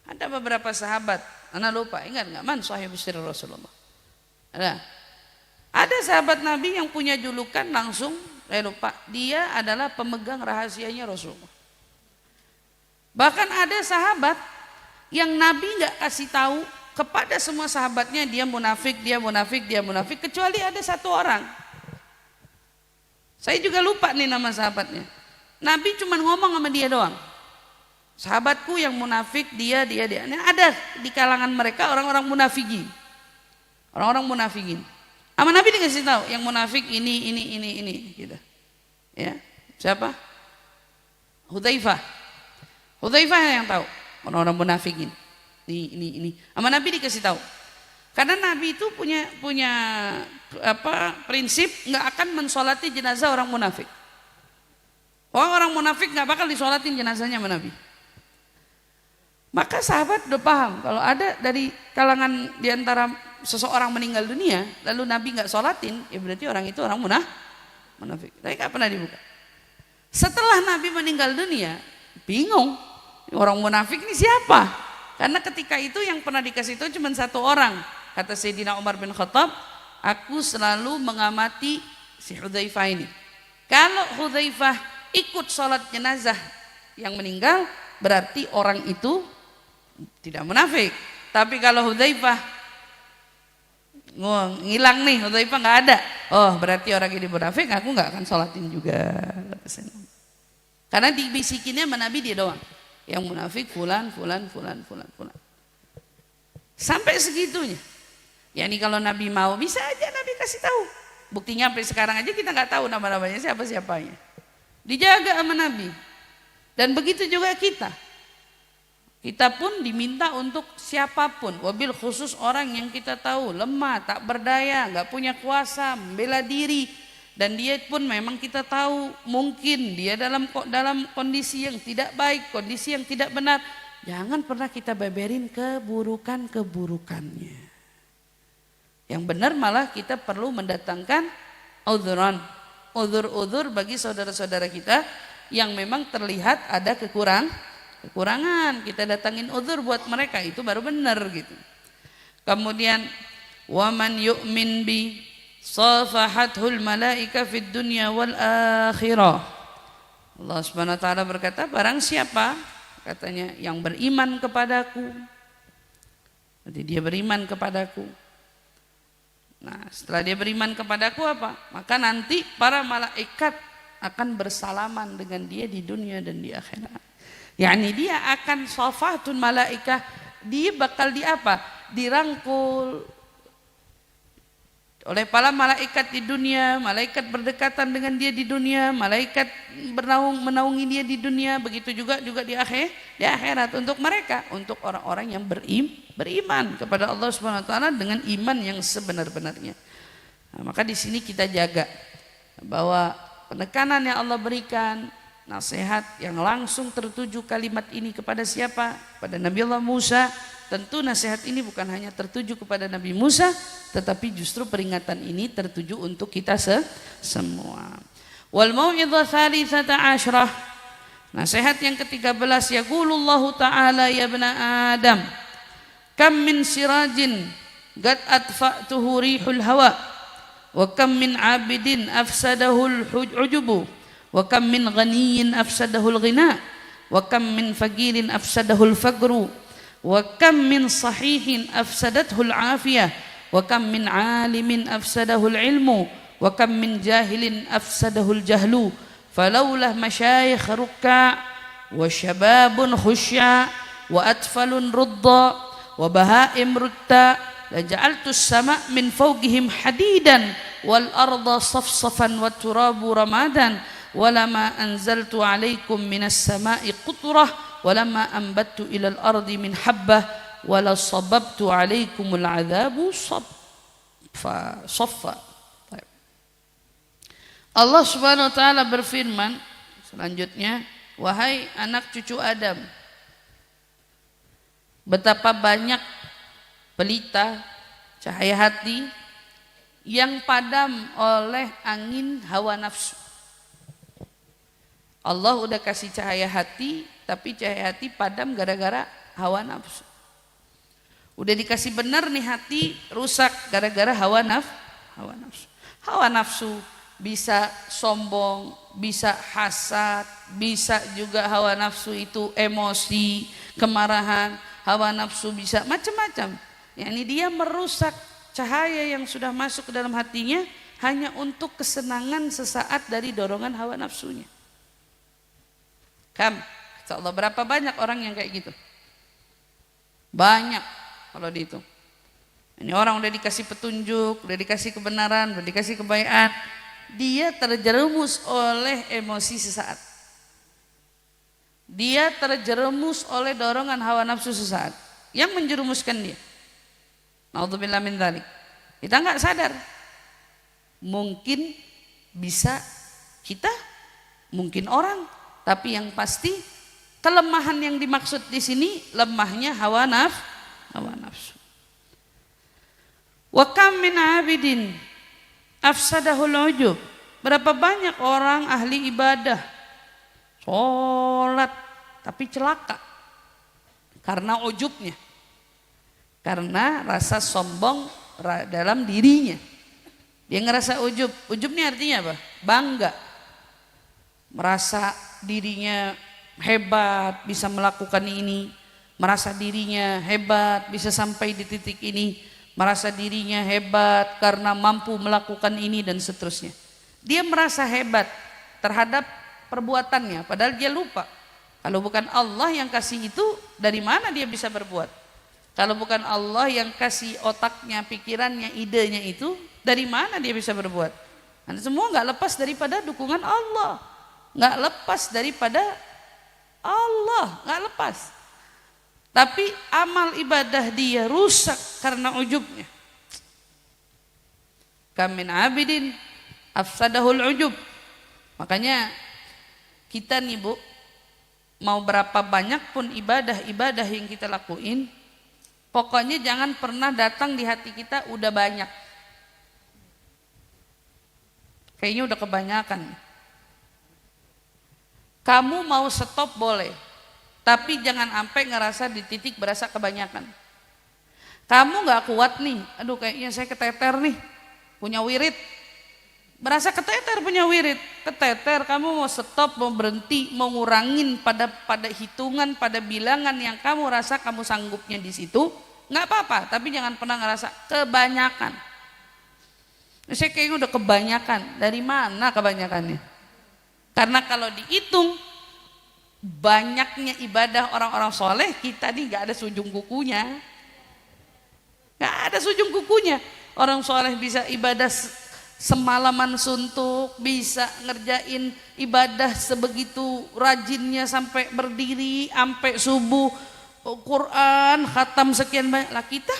Ada beberapa sahabat, anak lupa, ingat gak? Man sahib sirri Rasulullah. Ada. Ada sahabat Nabi yang punya julukan langsung, lupa, dia adalah pemegang rahasianya Rasulullah. Bahkan ada sahabat yang Nabi nggak kasih tahu kepada semua sahabatnya dia munafik, dia munafik, dia munafik, kecuali ada satu orang. Saya juga lupa nih nama sahabatnya. Nabi cuma ngomong sama dia doang. Sahabatku yang munafik dia. Nah, ada di kalangan mereka orang-orang munafikin. Orang-orang munafikin. Sama Nabi dikasih tahu yang munafik ini gitu. Ya. Siapa? Hudzaifah. Hudzaifah yang tahu orang-orang munafikin. Ini. Sama Nabi dikasih tahu. Karena Nabi itu punya prinsip nggak akan mensolati jenazah orang munafik. Orang munafik nggak bakal disolatin jenazahnya sama Nabi. Maka sahabat udah paham kalau ada dari kalangan diantara seseorang meninggal dunia lalu Nabi nggak sholatin, ya berarti orang itu orang munafik. Tapi nggak pernah dibuka. Setelah Nabi meninggal dunia, bingung orang munafik ini siapa? Karena ketika itu yang pernah dikasih itu cuma satu orang. Kata Sayyidina Umar bin Khattab, aku selalu mengamati si Hudzaifah ini. Kalau Hudzaifah ikut sholat jenazah yang meninggal, berarti orang itu tidak munafik. Tapi kalau Hudzaifah ngilang nih, Hudzaifah nggak ada, oh berarti orang ini munafik, aku nggak akan sholatin juga. Karena dibisikinnya sama Nabi dia doang, yang munafik fulan. Sampai segitunya. Ya ini kalau Nabi mau bisa aja Nabi kasih tahu. Buktinya sampai sekarang aja kita nggak tahu nama-namanya siapa-siapanya. Dijaga sama Nabi. Dan begitu juga kita. Kita pun diminta untuk siapapun, wabil khusus orang yang kita tahu lemah, tak berdaya, nggak punya kuasa, membela diri, dan dia pun memang kita tahu mungkin dia dalam kondisi yang tidak baik, kondisi yang tidak benar. Jangan pernah kita beberin keburukannya. Yang benar malah kita perlu mendatangkan udzur bagi saudara-saudara kita yang memang terlihat ada kekurangan, kita datangin udzur buat mereka, itu baru benar gitu. Kemudian waman yu'min bi safahathul malaika fid dunya wal akhirah. Allah Subhanahu wa taala berkata, barang siapa katanya yang beriman kepadaku, nanti dia beriman kepadaku. Nah, setelah dia beriman kepadaku apa? Maka nanti para malaikat akan bersalaman dengan dia di dunia dan di akhirat. Yani dia akan safahatun malaikah, dia bakal dirangkul oleh para malaikat di dunia, malaikat berdekatan dengan dia di dunia, malaikat menaungi dia di dunia, begitu juga di akhirat untuk mereka, untuk orang-orang yang beriman kepada Allah Subhanahu wa taala dengan iman yang sebenar-benarnya. Nah, maka di sini kita jaga bahwa penekanan yang Allah berikan, nasihat yang langsung tertuju kalimat ini kepada siapa? Pada Nabi Allah Musa. Tentu nasihat ini bukan hanya tertuju kepada Nabi Musa, tetapi justru peringatan ini tertuju untuk kita semua. Wal mau'izah tsalitsata asyrah. Nasihat yang ke-13, yaqulullahu ta'ala ya ibna Adam, kam min sirajin qad atfa'tuhu rihul hawa wa kam min 'abidin afsadahul ujubu wa kam min ghaniyyin afsadahul ghina wa kam min faqirin afsadahul faqru wa kam min sahihin afsadathul afiyah wa kam min alimin afsadahul ilmu wa kam min jahilin afsadahul jahlu falaulah masyayikh rukka wa syababun khusya wa atfalun rudda wa bahaim rutta la ja'altus sama' min fawqihim hadidan wal arda safsafan wat turabu ramadan walama anzaltu alaikum minas sama'i qutrah walamma ambattu ilal ardi min habbah wala sababtu alaikumul adzabu saffa. Allah Subhanahu wa taala berfirman selanjutnya, wahai anak cucu Adam, betapa banyak pelita cahaya hati yang padam oleh angin hawa nafsu. Allah udah kasih cahaya hati, tapi cahaya hati padam gara-gara hawa nafsu. Udah dikasih benar nih hati, rusak gara-gara hawa nafsu. Hawa nafsu bisa sombong, bisa hasad, bisa juga hawa nafsu itu emosi, kemarahan. Hawa nafsu bisa macam-macam. Yani dia merusak cahaya yang sudah masuk ke dalam hatinya hanya untuk kesenangan sesaat dari dorongan hawa nafsunya. Kata Allah, berapa banyak orang yang kayak gitu? Banyak kalau dihitung. Ini orang udah dikasih petunjuk, udah dikasih kebenaran, udah dikasih kebaikan, dia terjerumus oleh emosi sesaat. Dia terjerumus oleh dorongan hawa nafsu sesaat yang menjerumuskan dia. Naudzubillah min dzalik. Kita nggak sadar. Mungkin bisa kita, mungkin orang, tapi yang pasti kelemahan yang dimaksud di sini lemahnya hawa nafsu. Wa kam min abidin afsadahul ujub. Berapa banyak orang ahli ibadah, sholat, tapi celaka karena ujubnya, karena rasa sombong dalam dirinya. Dia ngerasa ujub. Ujub ini artinya apa? Bangga, merasa dirinya hebat bisa melakukan ini, merasa dirinya hebat bisa sampai di titik ini, merasa dirinya hebat karena mampu melakukan ini dan seterusnya. Dia merasa hebat terhadap perbuatannya, padahal dia lupa kalau bukan Allah yang kasih itu, dari mana dia bisa berbuat? Kalau bukan Allah yang kasih otaknya, pikirannya, idenya itu, dari mana dia bisa berbuat? Karena semua nggak lepas daripada dukungan Allah, nggak lepas daripada Allah, nggak lepas. Tapi amal ibadah dia rusak karena ujubnya. Kam min abidin afsadahul ujub. Makanya kita nih Bu, mau berapa banyak pun ibadah yang kita lakuin, pokoknya jangan pernah datang di hati kita udah banyak. Kayaknya udah kebanyakan. Kamu mau stop boleh, tapi jangan sampai ngerasa di titik berasa kebanyakan. Kamu gak kuat nih, aduh kayaknya saya keteter nih, punya wirid. Berasa keteter punya wirid, keteter, kamu mau stop, mau berhenti, mau ngurangin pada hitungan, pada bilangan yang kamu rasa kamu sanggupnya di situ, gak apa-apa, tapi jangan pernah ngerasa kebanyakan. Saya kayaknya udah kebanyakan, dari mana kebanyakannya? Karena kalau dihitung banyaknya ibadah orang-orang soleh, kita nih gak ada sujung kukunya, gak ada sujung kukunya. Orang soleh bisa ibadah semalaman suntuk, bisa ngerjain ibadah sebegitu rajinnya sampai berdiri, sampai subuh, Quran, khatam sekian banyak. Lah kita,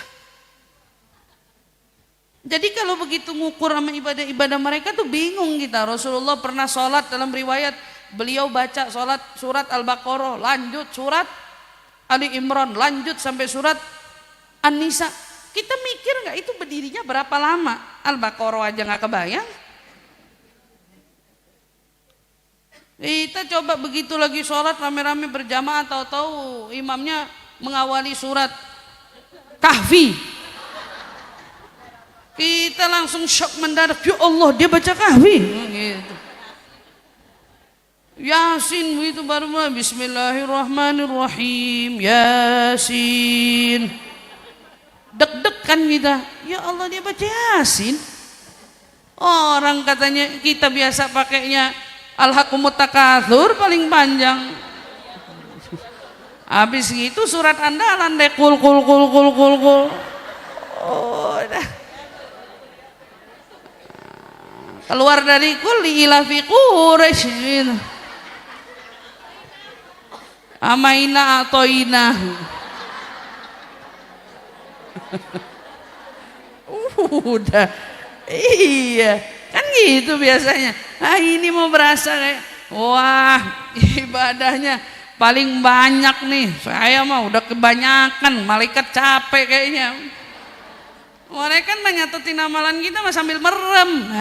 jadi kalau begitu ngukur sama ibadah-ibadah mereka tuh bingung kita. Rasulullah pernah sholat, dalam riwayat beliau baca sholat surat Al-Baqarah, lanjut surat Ali Imran, lanjut sampai surat An-Nisa. Kita mikir nggak itu berdirinya berapa lama? Al-Baqarah aja nggak kebayang. Kita coba begitu lagi sholat rame-rame berjamaah, tahu-tahu imamnya mengawali surat Kahfi. Kita langsung shock mendadak, ya Allah dia baca Kahfi. Gitu. Yasin itu baru mulai, Bismillahirrahmanirrahim, Yasin. Deg-degan kita, ya Allah dia baca Yasin. Orang katanya kita biasa pakainya Alhaqumut Takatsur paling panjang. Habis gitu surat andalan deh, kul. Oh, dah. Keluar dari kul ila fi Quraisy gitu. Amaina atoina. Udah, iya kan gitu biasanya. Ah ini mau berasa kayak, wah ibadahnya paling banyak nih. Saya mah udah kebanyakan, malaikat capek kayaknya. Mereka kan menyatetin amalan kita mah sambil merem.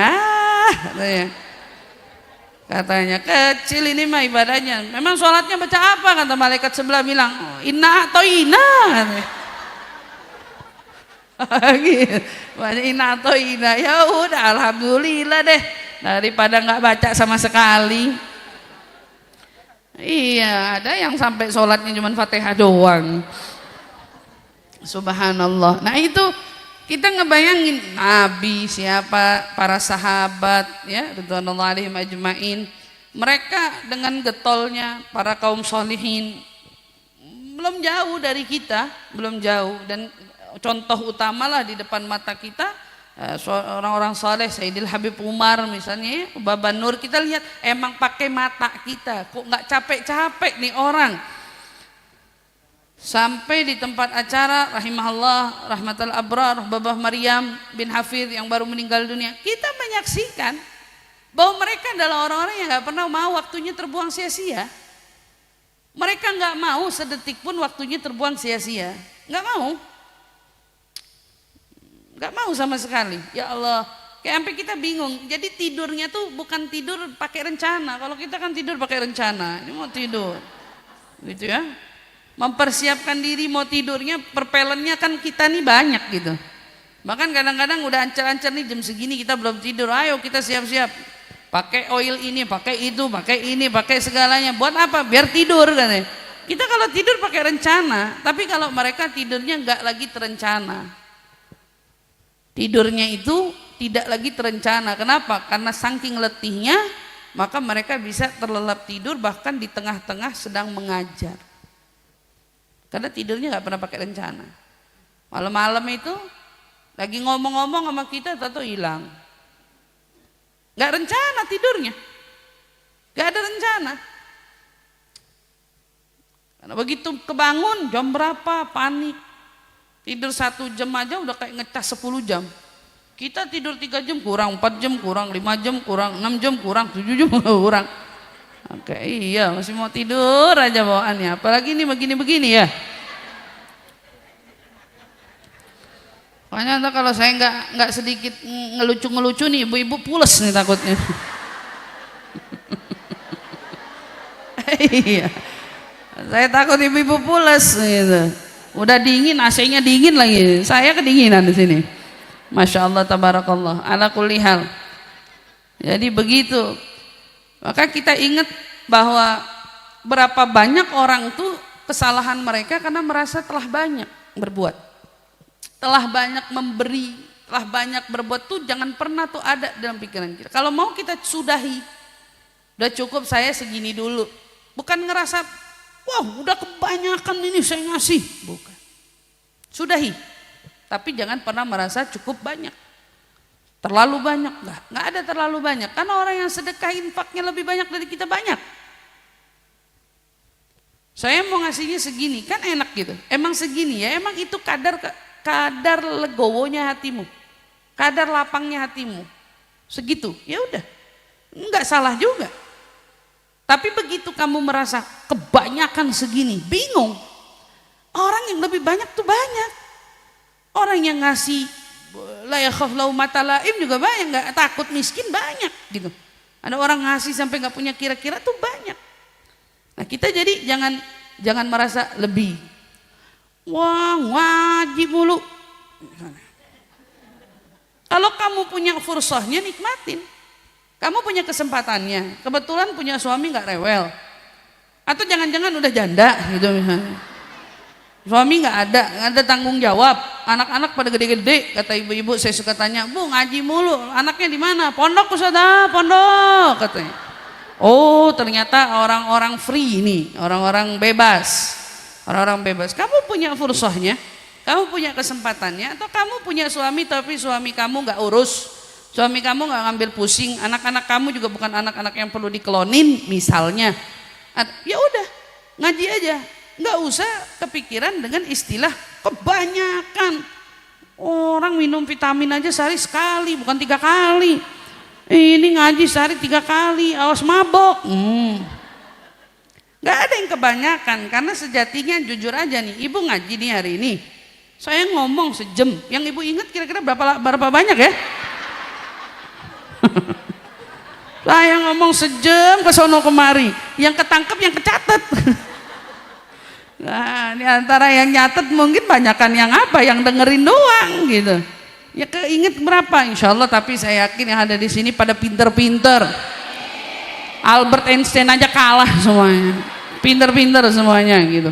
Katanya kecil ini mah ibadahnya. Memang sholatnya baca apa? Kata malaikat sebelah bilang, inna atau ina. Gitu. Banyak inato ina, ya udah alhamdulillah deh daripada nggak baca sama sekali. Iya, ada yang sampai sholatnya cuma Fatihah doang. Subhanallah. Nah itu kita ngebayangin Nabi siapa, para sahabat ya ridwanullah alaihim ajmain, mereka dengan getolnya para kaum sholihin belum jauh dari kita, belum jauh. Dan contoh utamalah di depan mata kita orang-orang saleh, Sayyidil Habib Umar misalnya ya, Baba Nur, kita lihat emang pakai mata kita, kok nggak capek-capek nih orang. Sampai di tempat acara rahimahullah rahmatul abrar Babah Maryam bin Hafidh yang baru meninggal dunia, kita menyaksikan bahwa mereka adalah orang-orang yang nggak pernah mau waktunya terbuang sia-sia. Mereka nggak mau sedetik pun waktunya terbuang sia-sia, nggak mau. Nggak mau sama sekali. Ya Allah, kayak sampai kita bingung. Jadi tidurnya tuh bukan tidur pakai rencana. Kalau kita kan tidur pakai rencana. Ini mau tidur, gitu ya. Mempersiapkan diri mau tidurnya, perpelennya kan kita nih banyak gitu. Bahkan kadang-kadang udah ancar-ancar nih jam segini kita belum tidur. Ayo kita siap-siap. Pakai oil ini, pakai itu, pakai ini, pakai segalanya. Buat apa? Biar tidur kan ya. Kita kalau tidur pakai rencana, tapi kalau mereka tidurnya nggak lagi terencana. Tidurnya itu tidak lagi terencana. Kenapa? Karena saking letihnya, maka mereka bisa terlelap tidur bahkan di tengah-tengah sedang mengajar. Karena tidurnya nggak pernah pakai rencana. Malam-malam itu lagi ngomong-ngomong sama kita, tahu hilang. Nggak rencana tidurnya, nggak ada rencana. Karena begitu kebangun jam berapa panik. Tidur 1 jam aja udah kayak ngecas 10 jam. Kita tidur 3 jam kurang, 4 jam kurang, 5 jam kurang, 6 jam kurang, 7 jam kurang. Oke, iya masih mau tidur aja bawaannya. Apalagi ini begini-begini ya. Makanya kalau saya nggak sedikit ngelucu-ngelucu nih, ibu-ibu pules nih takutnya. Iya, saya takut ibu-ibu pules gitu. Udah dingin, AC-nya dingin lagi. Saya kedinginan di sini. Masya Allah, tabarakallah. Ala kulli hal. Jadi begitu. Maka kita ingat bahwa berapa banyak orang tuh kesalahan mereka karena merasa telah banyak berbuat, telah banyak memberi, telah banyak berbuat tuh jangan pernah tuh ada dalam pikiran kita. Kalau mau kita sudahi, udah cukup saya segini dulu. Bukan ngerasa wah udah kebanyakan ini saya ngasih, bukan. Sudahi, tapi jangan pernah merasa cukup banyak, terlalu banyak. Nggak ada terlalu banyak, karena orang yang sedekah infaknya lebih banyak dari kita banyak. Saya mau ngasihnya segini, kan enak gitu, emang segini ya, emang itu kadar legowonya hatimu, kadar lapangnya hatimu, segitu, ya udah, nggak salah juga. Tapi begitu kamu merasa kebanyakan segini, bingung. Orang yang lebih banyak tuh banyak. Orang yang ngasih la yakhaf laumata laim juga banyak, nggak takut miskin banyak gitu. Ada orang ngasih sampai nggak punya kira-kira tuh banyak. Nah kita jadi jangan merasa lebih. Wah wajib mulu. Kalau kamu punya fursahnya nikmatin. Kamu punya kesempatannya, kebetulan punya suami nggak rewel, atau jangan-jangan udah janda gitu misalnya, suami nggak ada tanggung jawab, anak-anak pada gede-gede, kata ibu-ibu saya suka tanya, Bu ngaji mulu, anaknya di mana? Pondok Ustazah, pondok katanya. Oh ternyata orang-orang free ini, orang-orang bebas, Kamu punya fursahnya, kamu punya kesempatannya, atau kamu punya suami tapi suami kamu nggak urus. Suami kamu nggak ngambil pusing, anak-anak kamu juga bukan anak-anak yang perlu diklonin misalnya. Ya udah, ngaji aja, nggak usah kepikiran dengan istilah kebanyakan. Orang minum vitamin aja sehari sekali, bukan 3 kali. Ini ngaji sehari 3 kali, awas mabok. Nggak ada yang kebanyakan, karena sejatinya jujur aja nih, ibu ngaji nih hari ini, saya ngomong sejam, yang ibu ingat kira-kira berapa banyak ya? Saya ngomong sejam ke sono kemari, yang ketangkep yang kecatet. Nah, ini antara yang nyatet mungkin banyakan yang apa, yang dengerin doang gitu. Ya keinget berapa insya Allah, tapi saya yakin yang ada di sini pada pinter-pinter. Albert Einstein aja kalah semuanya, pinter-pinter semuanya gitu.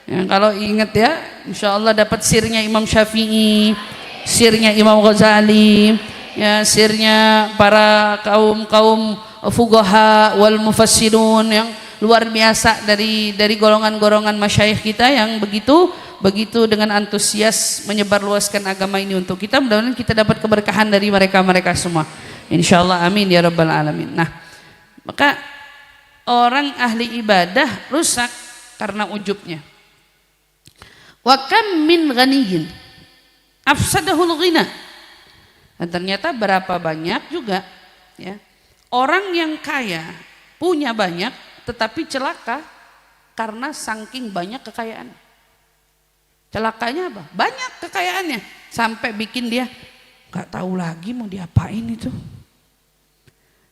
Ya, kalau inget ya, insya Allah dapat sirnya Imam Syafi'i, sirnya Imam Ghazali, ya sirnya para kaum fuqaha wal mufassirun yang luar biasa dari golongan-golongan masyayikh kita yang begitu dengan antusias menyebarluaskan agama ini untuk kita. Mudah-mudahan kita dapat keberkahan dari mereka semua, insyaallah, amin ya rabbal alamin. Nah, maka orang ahli ibadah rusak karena ujubnya. Wa kam min ghaniyin afsadahul ghina. Dan ternyata berapa banyak juga ya orang yang kaya, punya banyak, tetapi celaka karena saking banyak kekayaan. Celakanya apa? Banyak kekayaannya sampai bikin dia nggak tahu lagi mau diapain itu,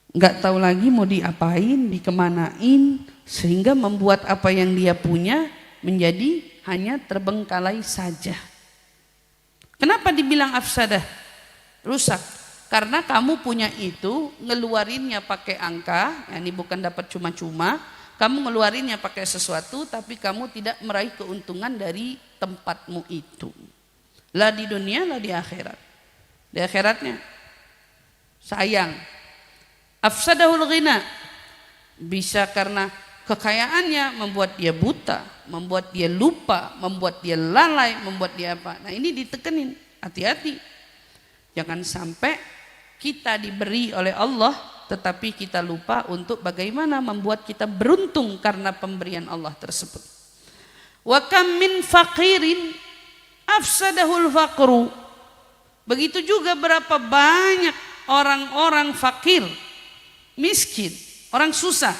nggak tahu lagi mau diapain, dikemanain, sehingga membuat apa yang dia punya menjadi hanya terbengkalai saja. Kenapa dibilang afsadah? Rusak. Karena kamu punya itu, ngeluarinnya pakai angka, ini bukan dapat cuma-cuma, kamu ngeluarinnya pakai sesuatu, tapi kamu tidak meraih keuntungan dari tempatmu itu. Lah di dunia, lah di akhirat. Di akhiratnya, sayang. Afsadahul ghina, bisa karena kekayaannya membuat dia buta, membuat dia lupa, membuat dia lalai, membuat dia apa. Nah ini ditekenin, hati-hati. Jangan sampai kita diberi oleh Allah tetapi kita lupa untuk bagaimana membuat kita beruntung karena pemberian Allah tersebut. Wa kam min faqirin afsadahul faqru. Begitu juga berapa banyak orang-orang fakir, miskin, orang susah,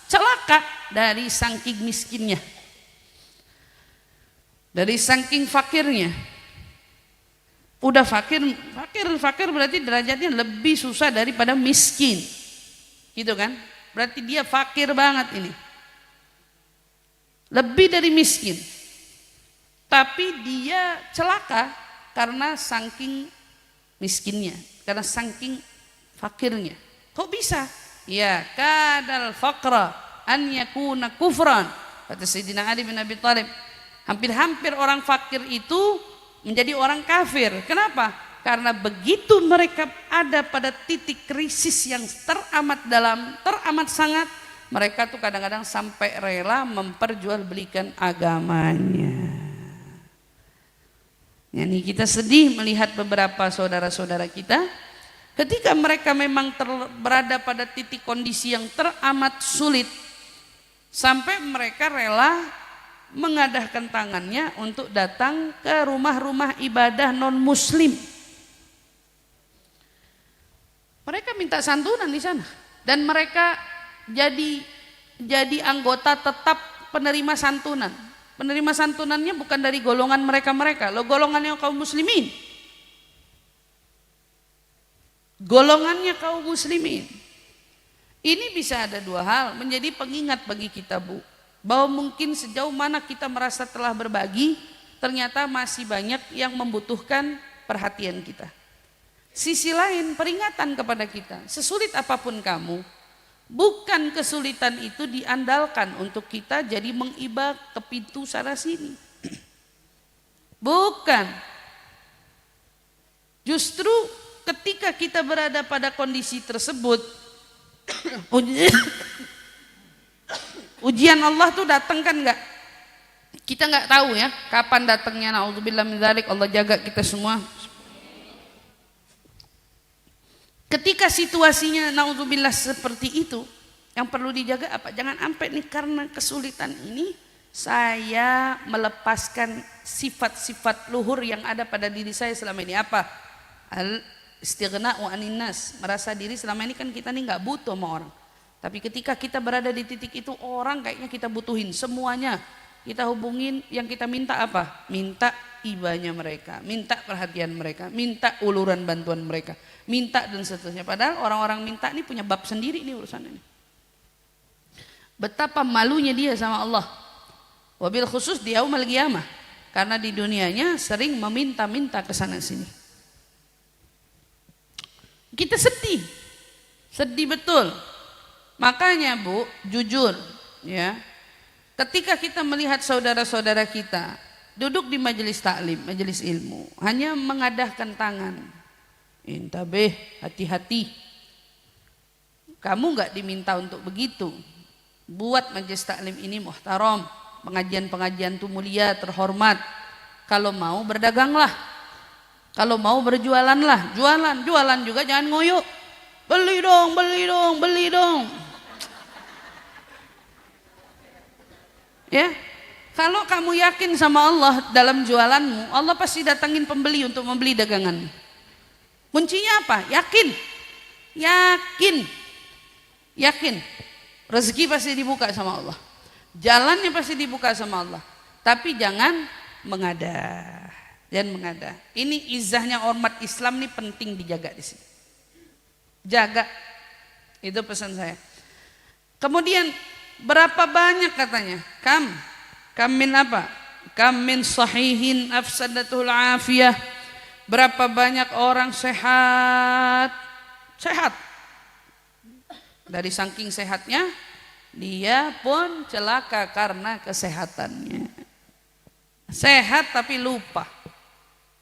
celaka dari saking miskinnya, dari saking fakirnya. Udah fakir berarti derajatnya lebih susah daripada miskin, gitu kan? Berarti dia fakir banget ini, lebih dari miskin, tapi dia celaka karena saking miskinnya, karena saking fakirnya. Kok bisa? Ya kadal faqra an yakuna kufran, kata Sayyidina Ali bin Abi Thalib. Hampir-hampir orang fakir itu menjadi orang kafir. Kenapa? Karena begitu mereka ada pada titik krisis yang teramat dalam, teramat sangat, mereka tuh kadang-kadang sampai rela memperjualbelikan agamanya. Yani kita sedih melihat beberapa saudara-saudara kita ketika mereka memang berada pada titik kondisi yang teramat sulit, sampai mereka rela mengadahkan tangannya untuk datang ke rumah-rumah ibadah non-muslim. Mereka minta santunan di sana dan mereka jadi anggota tetap penerima santunan. Penerima santunannya bukan dari golongan mereka-mereka, loh, golongannya kaum muslimin. Golongannya kaum muslimin. Ini bisa ada dua hal menjadi pengingat bagi kita, Bu, bahwa mungkin sejauh mana kita merasa telah berbagi, ternyata masih banyak yang membutuhkan perhatian kita. Sisi lain, peringatan kepada kita, sesulit apapun kamu, bukan kesulitan itu diandalkan untuk kita jadi mengibak ke pintu sana sini. Bukan. Justru ketika kita berada pada kondisi tersebut, ujian Allah tuh datang kan enggak? Kita enggak tahu ya kapan datangnya, naudzubillah min dzalik, Allah jaga kita semua. Ketika situasinya naudzubillah seperti itu, yang perlu dijaga apa? Jangan sampai nih karena kesulitan ini saya melepaskan sifat-sifat luhur yang ada pada diri saya selama ini. Apa? Al-istighna'u 'anin nas, merasa diri selama ini kan kita nih enggak butuh sama orang. Tapi ketika kita berada di titik itu, orang kayaknya kita butuhin semuanya. Kita hubungin, yang kita minta apa? Minta ibanya mereka, minta perhatian mereka, minta uluran bantuan mereka, minta dan seterusnya. Padahal orang-orang minta ini punya bab sendiri nih urusan ini. Betapa malunya dia sama Allah. Wabil khusus di yaumul qiyamah, karena di dunianya sering meminta-minta ke sana sini. Kita sedih, sedih betul. Makanya Bu, jujur ya, ketika kita melihat saudara-saudara kita duduk di majelis taklim, majelis ilmu, hanya mengadahkan tangan, intabeh, hati-hati. Kamu nggak diminta untuk begitu. Buat majelis taklim ini muhtaram, pengajian-pengajian itu mulia, terhormat. Kalau mau berdaganglah, kalau mau berjualanlah, jualan juga jangan ngoyo. Beli dong, beli dong, beli dong. Ya, kalau kamu yakin sama Allah dalam jualanmu, Allah pasti datangin pembeli untuk membeli daganganmu. Kuncinya apa? Yakin, yakin. Yakin, rezeki pasti dibuka sama Allah, jalannya pasti dibuka sama Allah. Tapi jangan mengadah, jangan mengadah. Ini izahnya hormat Islam nih penting dijaga di sini. Jaga, itu pesan saya. Kemudian berapa banyak katanya? Kam min apa? Kam min sahihin afsadatul afiyah. Berapa banyak orang sehat, dari saking sehatnya dia pun celaka karena kesehatannya. Sehat tapi lupa,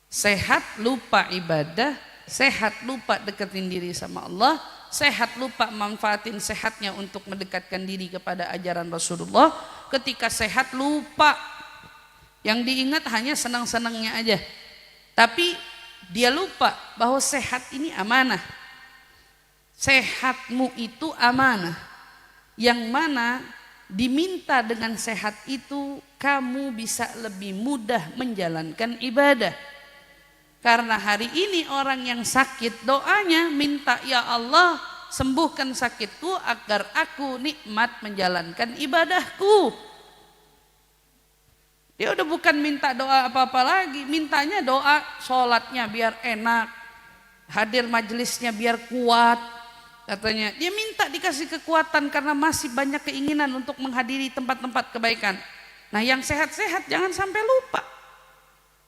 sehat lupa ibadah, sehat lupa deketin diri sama Allah, sehat lupa manfaatin sehatnya untuk mendekatkan diri kepada ajaran Rasulullah. Ketika sehat lupa, yang diingat hanya senang-senangnya aja, tapi dia lupa bahwa sehat ini amanah. Sehatmu itu amanah, yang mana diminta dengan sehat itu kamu bisa lebih mudah menjalankan ibadah. Karena hari ini orang yang sakit doanya minta, ya Allah sembuhkan sakitku agar aku nikmat menjalankan ibadahku. Dia udah bukan minta doa apa-apa lagi, mintanya doa sholatnya biar enak, hadir majelisnya biar kuat. Katanya dia minta dikasih kekuatan karena masih banyak keinginan untuk menghadiri tempat-tempat kebaikan. Nah yang sehat-sehat jangan sampai lupa.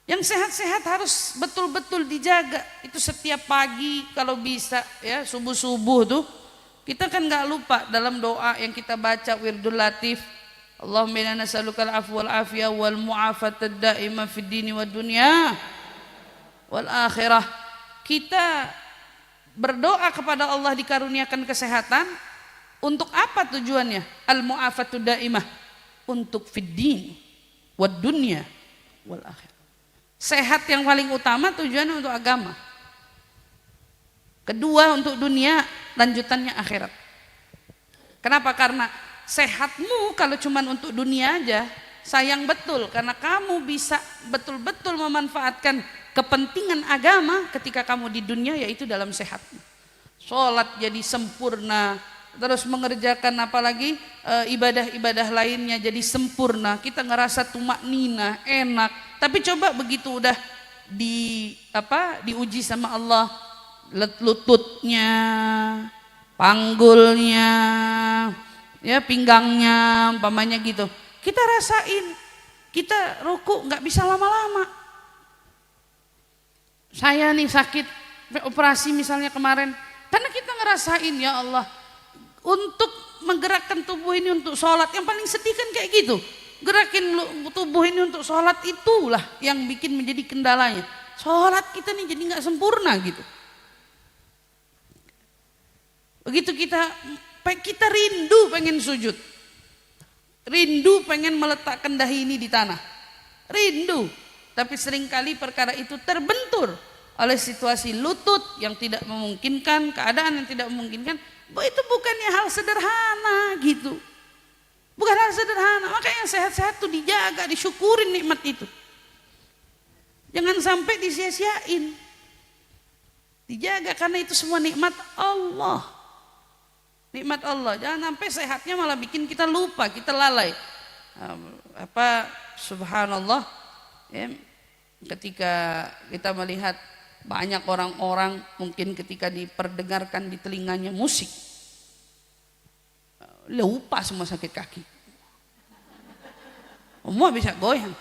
Yang sehat-sehat harus betul-betul dijaga. Itu setiap pagi kalau bisa ya, subuh-subuh tuh kita kan nggak lupa dalam doa yang kita baca wirdul latif. Allahumma inna nas'alukal afwa wal afiyah wal mu'afatad daimah fid dini wad dunya wal akhirah. Kita berdoa kepada Allah dikaruniakan kesehatan. Untuk apa tujuannya? Al-mu'afatu daimah, untuk fiddin wad dunya wal akhir. Sehat yang paling utama tujuannya untuk agama, kedua untuk dunia, lanjutannya akhirat. Kenapa? Karena sehatmu kalau cuma untuk dunia aja sayang betul, karena kamu bisa betul-betul memanfaatkan kepentingan agama ketika kamu di dunia, yaitu dalam sehat. Sholat jadi sempurna, terus mengerjakan apalagi ibadah-ibadah lainnya jadi sempurna. Kita ngerasa tumaknina, enak. Tapi coba begitu udah diuji sama Allah, lututnya, panggulnya, ya pinggangnya, umpamanya gitu. Kita rasain, kita ruku nggak bisa lama-lama. Saya nih sakit operasi misalnya kemarin, karena kita ngerasain, ya Allah, untuk menggerakkan tubuh ini untuk sholat, yang paling sedih kan kayak gitu. Gerakin tubuh ini untuk sholat, itulah yang bikin menjadi kendalanya. Sholat kita nih jadi nggak sempurna gitu. Begitu kita rindu pengen sujud, rindu pengen meletakkan dahi ini di tanah, rindu. Tapi seringkali perkara itu terbentur oleh situasi lutut yang tidak memungkinkan, keadaan yang tidak memungkinkan. Itu bukannya hal sederhana gitu, bukan hal sederhana. Makanya yang sehat-sehat itu dijaga, disyukurin nikmat itu, jangan sampai disia-siain, dijaga, karena itu semua nikmat Allah. Nikmat Allah, jangan sampai sehatnya malah bikin kita lupa, kita lalai. Subhanallah ya, ketika kita melihat banyak orang-orang mungkin ketika diperdengarkan di telinganya musik, lupa semua sakit kaki. semua bisa goyang.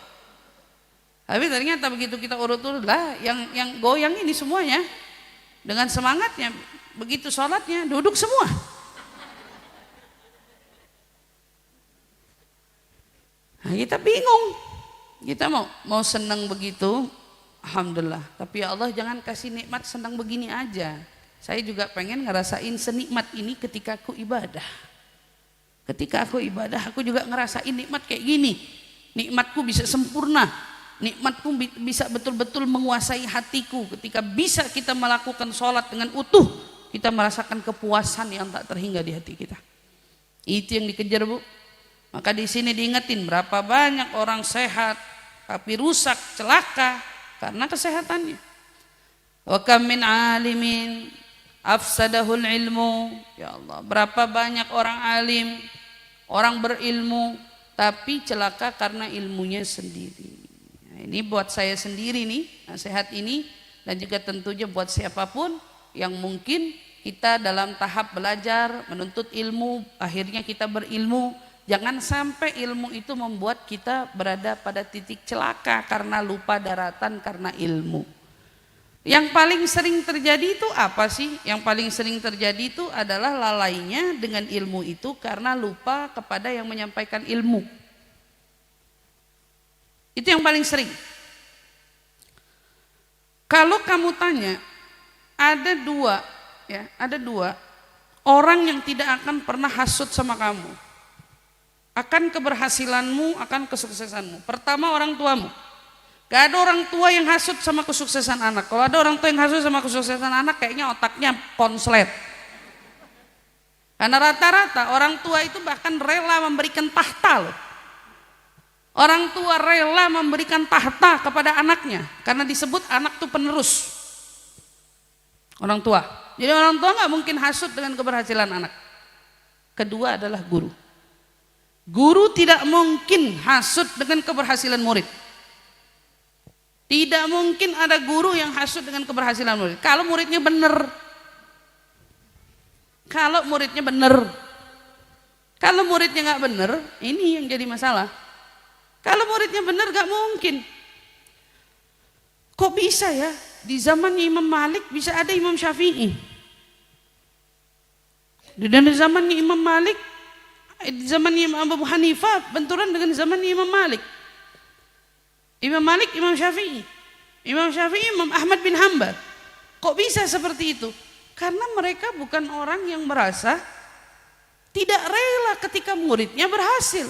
Tapi ternyata begitu kita urut-urut lah, yang goyang ini semuanya dengan semangatnya, begitu sholatnya duduk semua. Nah, kita bingung, kita mau senang begitu, alhamdulillah. Tapi ya Allah jangan kasih nikmat senang begini aja. Saya juga pengen ngerasain senikmat ini ketika aku ibadah. Ketika aku ibadah, aku juga ngerasain nikmat kayak gini. Nikmatku bisa sempurna, nikmatku bisa betul-betul menguasai hatiku. Ketika bisa kita melakukan sholat dengan utuh, kita merasakan kepuasan yang tak terhingga di hati kita. Itu yang dikejar, Bu. Maka di sini diingetin berapa banyak orang sehat tapi rusak, celaka karena kesehatannya. Wa kam min alimin afsadahul ilmu. Ya Allah, berapa banyak orang alim, orang berilmu tapi celaka karena ilmunya sendiri. Nah, ini buat saya sendiri nih nasihat ini, dan juga tentunya buat siapapun yang mungkin kita dalam tahap belajar menuntut ilmu, akhirnya kita berilmu, jangan sampai ilmu itu membuat kita berada pada titik celaka karena lupa daratan karena ilmu. Yang paling sering terjadi itu apa sih? Yang paling sering terjadi itu adalah lalainya dengan ilmu itu karena lupa kepada yang menyampaikan ilmu. Itu yang paling sering. Kalau kamu tanya, ada dua orang yang tidak akan pernah hasut sama kamu, akan keberhasilanmu, akan kesuksesanmu. Pertama, orang tuamu. Gak ada orang tua yang hasut sama kesuksesan anak. Kalau ada orang tua yang hasut sama kesuksesan anak, kayaknya otaknya konslet. Karena rata-rata orang tua itu bahkan rela memberikan tahta loh. Orang tua rela memberikan tahta kepada anaknya karena disebut anak itu penerus. Orang tua. Jadi orang tua gak mungkin hasut dengan keberhasilan anak. Kedua adalah guru. Guru tidak mungkin hasut dengan keberhasilan murid. Tidak mungkin ada guru yang hasut dengan keberhasilan murid. Kalau muridnya benar. Kalau muridnya benar. Kalau muridnya nggak benar, ini yang jadi masalah. Kalau muridnya benar nggak mungkin. Kok bisa ya? Di zamannya Imam Malik bisa ada Imam Syafi'i. Di zamannya Imam Malik, di zamannya Imam Abu Hanifah benturan dengan zamannya Imam Malik. Imam Malik, Imam Syafi'i, Imam Ahmad bin Hanbal. Kok bisa seperti itu? Karena mereka bukan orang yang merasa tidak rela ketika muridnya berhasil.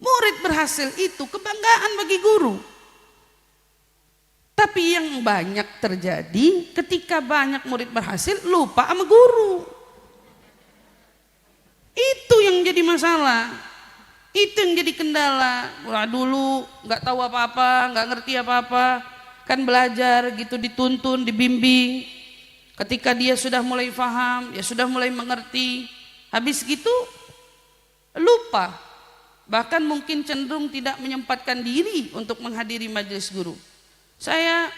Murid berhasil itu kebanggaan bagi guru. Tapi yang banyak terjadi ketika banyak murid berhasil lupa sama guru. Itu yang jadi masalah. Itu yang jadi kendala. Wah, dulu nggak tahu apa-apa, nggak ngerti apa-apa, kan belajar gitu, dituntun, dibimbing. Ketika dia sudah mulai paham, ya sudah mulai mengerti, habis gitu lupa. Bahkan mungkin cenderung tidak menyempatkan diri untuk menghadiri majelis guru. Saya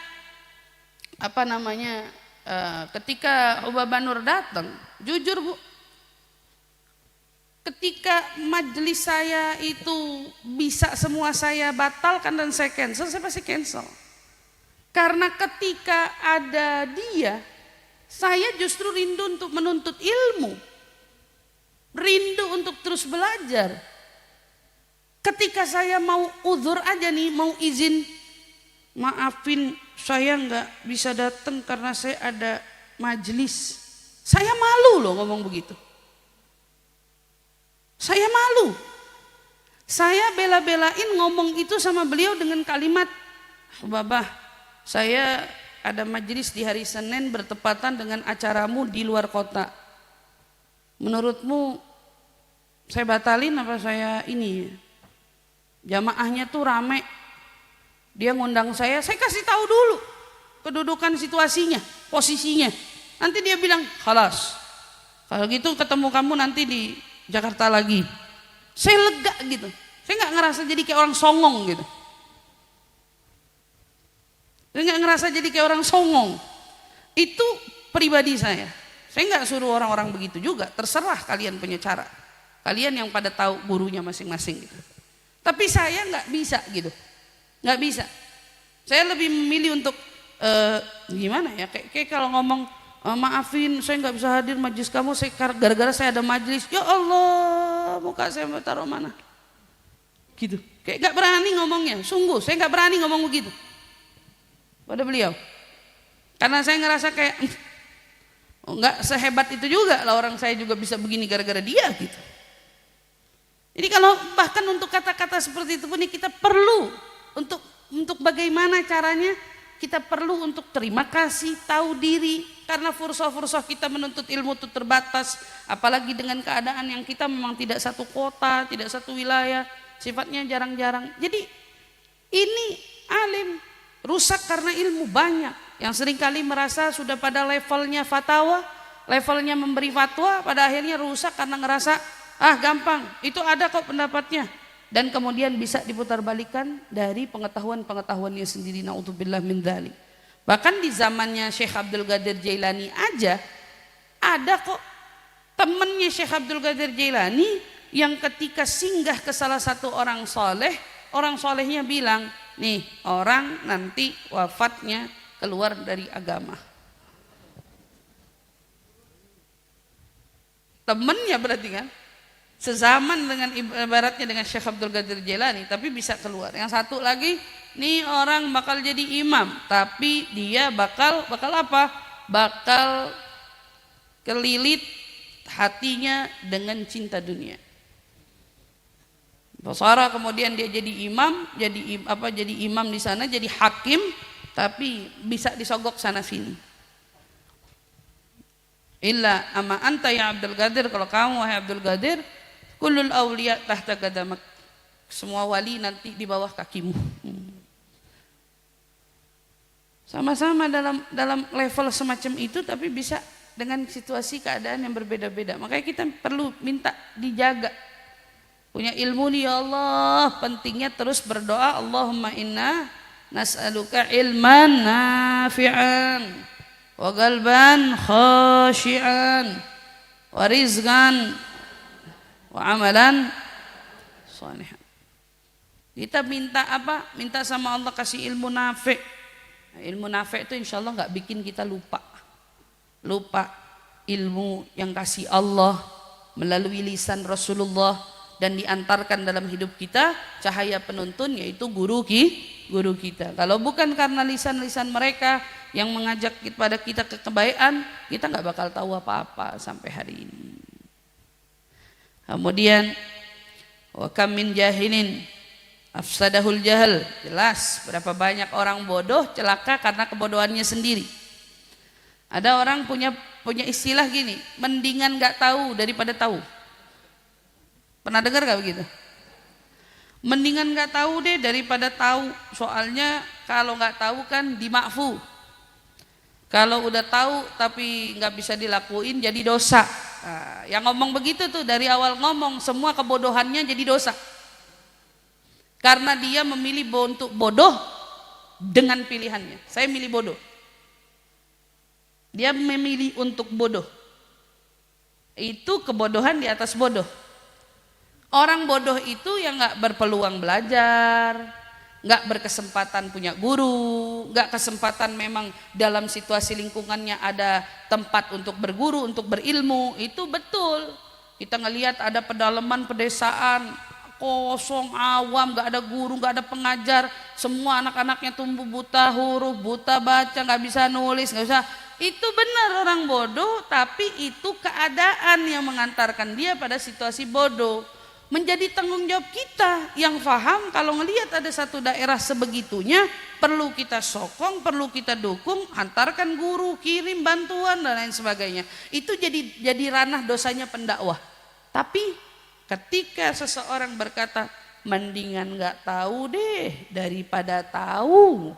ketika Ubaba Nur datang, jujur Bu, ketika majelis saya itu bisa semua saya batalkan dan saya cancel, saya pasti cancel. Karena ketika ada dia, saya justru rindu untuk menuntut ilmu, rindu untuk terus belajar. Ketika saya mau uzur aja nih, mau izin, maafin saya nggak bisa datang karena saya ada majelis, saya malu loh ngomong begitu. Saya malu. Saya bela-belain ngomong itu sama beliau dengan kalimat, Babah, saya ada majelis di hari Senin bertepatan dengan acaramu di luar kota. Menurutmu saya batalin apa saya ini? Jamaahnya tuh rame. Dia ngundang saya kasih tahu dulu kedudukan situasinya, posisinya. Nanti dia bilang, "Khalas. Kalau gitu ketemu kamu nanti di Jakarta lagi." Saya lega gitu. Saya nggak ngerasa jadi kayak orang songong gitu. Saya nggak ngerasa jadi kayak orang songong. Itu pribadi saya. Saya nggak suruh orang-orang begitu juga. Terserah kalian punya cara. Kalian yang pada tahu gurunya masing-masing gitu. Tapi saya nggak bisa gitu, nggak bisa. Saya lebih memilih untuk gimana ya? Kayak kalau ngomong maafin, saya nggak bisa hadir majelis kamu, saya gara-gara saya ada majelis. Ya Allah, muka saya mau taruh mana? Gitu. Kayak nggak berani ngomongnya. Sungguh, saya nggak berani ngomong begitu pada beliau. Karena saya ngerasa kayak nggak sehebat itu juga lah orang saya juga bisa begini gara-gara dia gitu. Jadi kalau bahkan untuk kata-kata seperti itu pun kita perlu untuk bagaimana caranya, kita perlu untuk terima kasih, tahu diri, karena fursah-fursah kita menuntut ilmu itu terbatas, apalagi dengan keadaan yang kita memang tidak satu kota, tidak satu wilayah, sifatnya jarang-jarang. Jadi ini alim rusak karena ilmu banyak, yang seringkali merasa sudah pada levelnya fatwa, levelnya memberi fatwa, pada akhirnya rusak karena ngerasa gampang, itu ada kok pendapatnya, dan kemudian bisa diputarbalikkan dari pengetahuan-pengetahuannya sendiri. Naudzubillah min dzalik. Bahkan di zamannya Syekh Abdul Qadir Jailani aja ada kok temannya Syekh Abdul Qadir Jailani yang ketika singgah ke salah satu orang solehnya bilang, nih orang nanti wafatnya keluar dari agama. Temennya berarti kan sezaman dengan ibaratnya dengan Syekh Abdul Qadir Jailani, tapi bisa keluar. Yang satu lagi, nih orang bakal jadi imam, tapi dia bakal apa? Bakal kelilit hatinya dengan cinta dunia. Basara kemudian dia jadi imam, jadi imam di sana, jadi hakim, tapi bisa disogok sana sini. Illa ama anta ya Abdul Qadir, kalau kamu wahai Abdul Qadir, kullul awliya tahta qadamak, semua wali nanti di bawah kakimu. Sama-sama dalam level semacam itu, tapi bisa dengan situasi keadaan yang berbeda-beda. Makanya kita perlu minta dijaga. Punya ilmu nih ya Allah, pentingnya terus berdoa, Allahumma inna nas'aluka ilman nafi'an wa qalban khashi'an wa rizqan wa amalan sholihan. Kita minta apa? Minta sama Allah kasih ilmu nafi'. Nah, ilmu nafi' itu insya Allah nggak bikin kita lupa ilmu yang kasih Allah melalui lisan Rasulullah dan diantarkan dalam hidup kita cahaya penuntun, yaitu guru kita. Kalau bukan karena lisan-lisan mereka yang mengajak kepada kita ke kebaikan, kita nggak bakal tahu apa-apa sampai hari ini. Kemudian wa kam min jahilin afsadahul jahal, jelas berapa banyak orang bodoh celaka karena kebodohannya sendiri. Ada orang punya istilah gini, mendingan nggak tahu daripada tahu. Pernah dengar gak begitu? Mendingan nggak tahu deh daripada tahu, soalnya kalau nggak tahu kan dimakfu. Kalau udah tahu tapi nggak bisa dilakuin jadi dosa. Nah, yang ngomong begitu tuh dari awal ngomong semua kebodohannya jadi dosa. Karena dia memilih untuk bodoh dengan pilihannya. Saya milih bodoh. Dia memilih untuk bodoh. Itu kebodohan di atas bodoh. Orang bodoh itu yang nggak berpeluang belajar, nggak berkesempatan punya guru, nggak kesempatan memang dalam situasi lingkungannya ada tempat untuk berguru, untuk berilmu. Itu betul. Kita ngelihat ada pedalaman pedesaan kosong, awam, nggak ada guru, nggak ada pengajar, semua anak-anaknya tumbuh buta huruf, buta baca, nggak bisa nulis, nggak bisa. Itu benar orang bodoh, tapi itu keadaan yang mengantarkan dia pada situasi bodoh. Menjadi tanggung jawab kita yang paham kalau ngelihat ada satu daerah sebegitunya, perlu kita sokong, perlu kita dukung, hantarkan guru, kirim bantuan dan lain sebagainya. Itu jadi ranah dosanya pendakwah. Tapi ketika seseorang berkata, mendingan nggak tahu deh daripada tahu.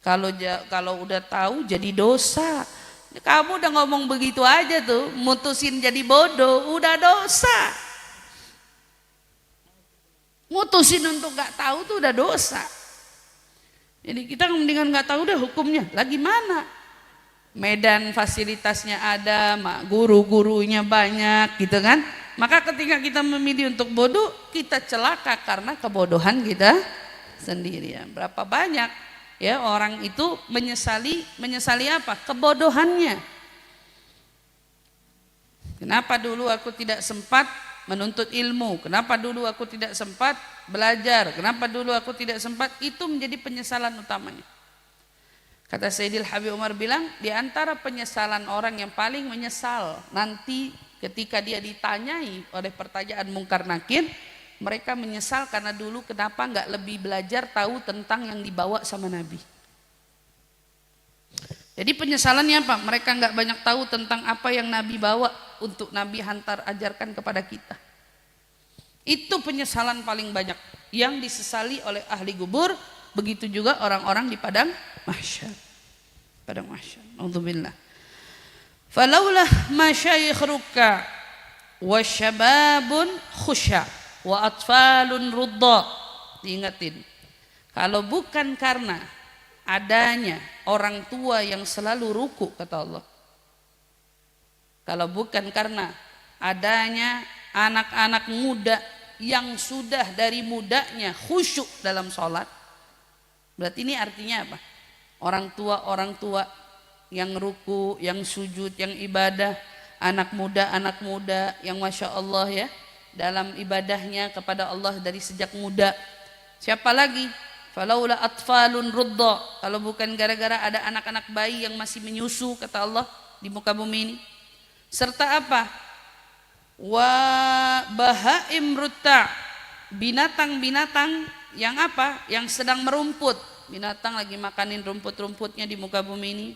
Kalau udah tahu jadi dosa. Kamu udah ngomong begitu aja tuh, mutusin jadi bodoh, udah dosa. Mutusin untuk nggak tahu tuh udah dosa. Jadi kita mendingan nggak tahu deh hukumnya. Lagi mana? Medan fasilitasnya ada, guru-gurunya banyak, gitu kan? Maka ketika kita memilih untuk bodoh, kita celaka karena kebodohan kita sendiri. Ya. Berapa banyak ya orang itu menyesali apa? Kebodohannya. Kenapa dulu aku tidak sempat menuntut ilmu? Kenapa dulu aku tidak sempat belajar? Kenapa dulu aku tidak sempat? Itu menjadi penyesalan utamanya. Kata Sayyidil Habib Umar bilang, di antara penyesalan orang yang paling menyesal nanti ketika dia ditanyai oleh pertanyaan mungkar nakir, mereka menyesal karena dulu kenapa nggak lebih belajar tahu tentang yang dibawa sama Nabi. Jadi penyesalannya apa? Mereka nggak banyak tahu tentang apa yang Nabi bawa untuk Nabi hantar ajarkan kepada kita. Itu penyesalan paling banyak yang disesali oleh ahli kubur. Begitu juga orang-orang di padang mahsyar. Padang mahsyar. Alhamdulillah. Falaulah masyayikhruka wa syababun khusya wa atfalun rudda. Diingatin. Kalau bukan karena adanya orang tua yang selalu ruku, kata Allah. Kalau bukan karena adanya anak-anak muda yang sudah dari mudanya khusyuk dalam sholat, berarti ini artinya apa? Orang tua yang ruku, yang sujud, yang ibadah, anak muda yang masya Allah ya dalam ibadahnya kepada Allah dari sejak muda. Siapa lagi? Falaula atfalun rudda. Kalau bukan gara-gara ada anak-anak bayi yang masih menyusu, kata Allah di muka bumi ini. Serta apa? Wa bahaim rutta. Binatang-binatang yang apa? Yang sedang merumput. Binatang lagi makanin rumput-rumputnya di muka bumi ini.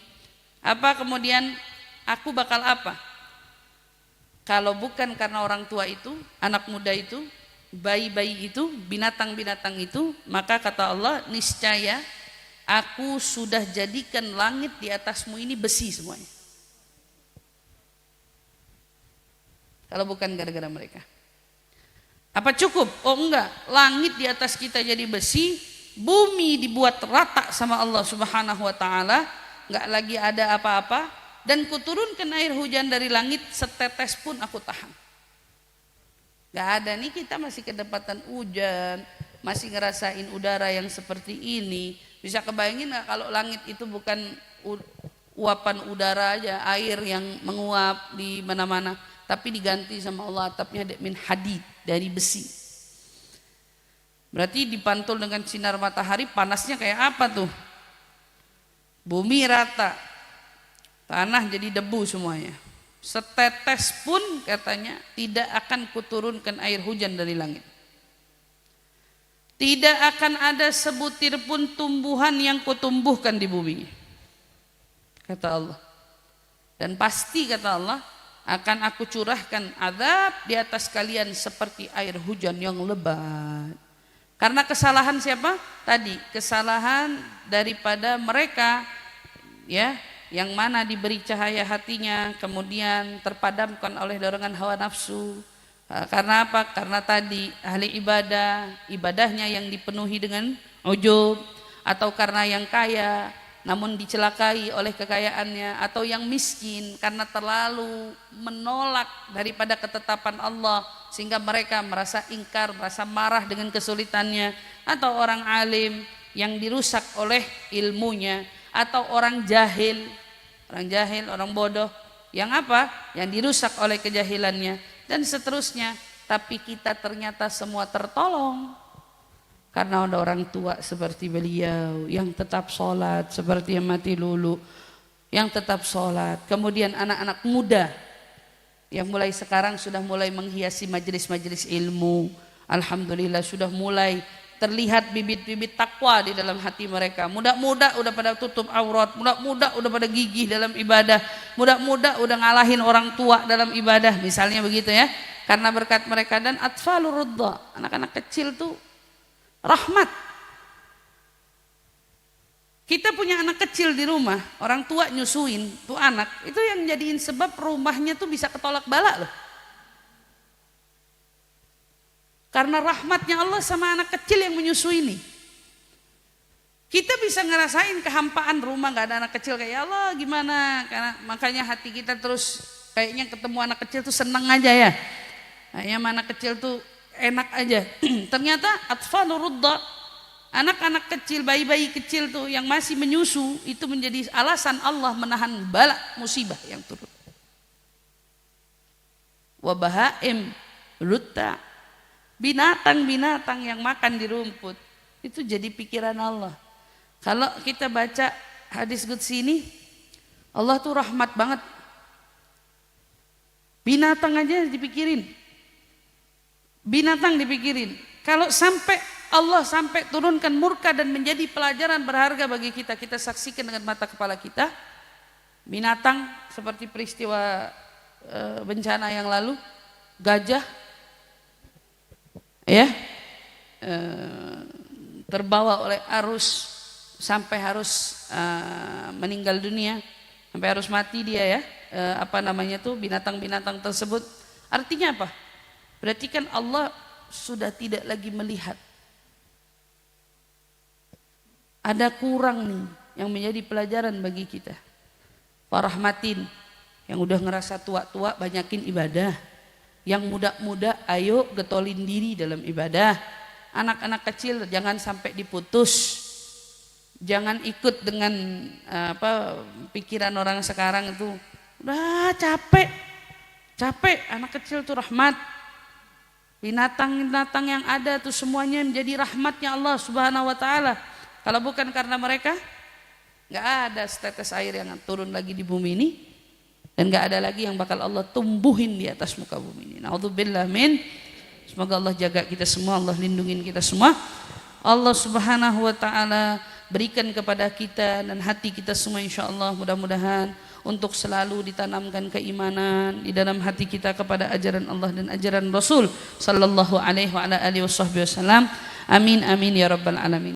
Apa kemudian aku bakal apa? Kalau bukan karena orang tua itu, anak muda itu, bayi-bayi itu, binatang-binatang itu, maka kata Allah, niscaya aku sudah jadikan langit di atasmu ini besi semuanya. Kalau bukan gara-gara mereka. Apa cukup? Oh enggak, langit di atas kita jadi besi, bumi dibuat rata sama Allah Subhanahu wa taala, enggak lagi ada apa-apa, dan kuturunkan air hujan dari langit setetes pun aku tahan. Enggak ada nih, kita masih kedapatan hujan, masih ngerasain udara yang seperti ini. Bisa kebayangin enggak kalau langit itu bukan uapan udara aja, air yang menguap di mana-mana, tapi diganti sama Allah atapnya min hadid, dari besi. Berarti dipantul dengan sinar matahari, panasnya kayak apa tuh? Bumi rata, tanah jadi debu semuanya. Setetes pun katanya tidak akan kuturunkan air hujan dari langit. Tidak akan ada sebutir pun tumbuhan yang kutumbuhkan di bumi, kata Allah. Dan pasti kata Allah, akan aku curahkan azab di atas kalian seperti air hujan yang lebat. Karena kesalahan siapa? Tadi kesalahan daripada mereka ya, yang mana diberi cahaya hatinya kemudian terpadamkan oleh dorongan hawa nafsu. Karena apa? Karena tadi ahli ibadahnya yang dipenuhi dengan ujub, atau karena yang kaya namun dicelakai oleh kekayaannya, atau yang miskin karena terlalu menolak daripada ketetapan Allah sehingga mereka merasa ingkar, merasa marah dengan kesulitannya, atau orang alim yang dirusak oleh ilmunya, atau orang jahil, orang bodoh yang apa? Yang dirusak oleh kejahilannya, dan seterusnya. Tapi kita ternyata semua tertolong karena ada orang tua seperti beliau yang tetap sholat seperti yang mati lulu, yang tetap sholat. Kemudian anak-anak muda yang mulai sekarang sudah mulai menghiasi majelis-majelis ilmu. Alhamdulillah sudah mulai terlihat bibit-bibit takwa di dalam hati mereka. Muda-muda udah pada tutup aurat, muda-muda udah pada gigih dalam ibadah, muda-muda udah ngalahin orang tua dalam ibadah, misalnya begitu ya. Karena berkat mereka. Dan atfalur rudda, anak-anak kecil tuh rahmat. Kita punya anak kecil di rumah, orang tua nyusuin tuh anak, itu yang jadiin sebab rumahnya tuh bisa ketolak bala loh. Karena rahmatnya Allah sama anak kecil yang menyusui ini. Kita bisa ngerasain kehampaan rumah gak ada anak kecil, kayak ya Allah gimana. Karena makanya hati kita terus kayaknya ketemu anak kecil tuh seneng aja ya. Nah, yang anak kecil tuh enak aja. Ternyata atfalur rudda, anak-anak kecil, bayi-bayi kecil tuh yang masih menyusu, itu menjadi alasan Allah menahan bala musibah yang turun. Wa bahaim rutta, binatang-binatang yang makan di rumput, itu jadi pikiran Allah. Kalau kita baca hadis qudsi ini, Allah tuh rahmat banget. Binatang aja dipikirin. Binatang dipikirin. Kalau sampai Allah sampai turunkan murka dan menjadi pelajaran berharga bagi kita, kita saksikan dengan mata kepala kita. Binatang seperti peristiwa bencana yang lalu, gajah ya terbawa oleh arus sampai harus meninggal dunia, sampai harus mati dia ya. Binatang-binatang tersebut. Artinya apa? Berarti kan Allah sudah tidak lagi melihat. Ada kurang nih yang menjadi pelajaran bagi kita. Farahmatin, yang udah ngerasa tua-tua banyakin ibadah. Yang muda-muda ayo getolin diri dalam ibadah. Anak-anak kecil jangan sampai diputus. Jangan ikut dengan pikiran orang sekarang itu. Udah capek. Anak kecil tuh rahmat. Binatang-binatang yang ada tuh semuanya menjadi rahmatnya Allah Subhanahu wa taala. Kalau bukan karena mereka, nggak ada setetes air yang turun lagi di bumi ini, dan nggak ada lagi yang bakal Allah tumbuhin di atas muka bumi ini. Naudzubillah min. Semoga Allah jaga kita semua, Allah lindungin kita semua. Allah Subhanahu wa taala berikan kepada kita dan hati kita semua insyaallah, mudah-mudahan untuk selalu ditanamkan keimanan di dalam hati kita kepada ajaran Allah dan ajaran Rasul sallallahu alaihi wa ala alihi wasallam. Amin amin ya rabbal alamin.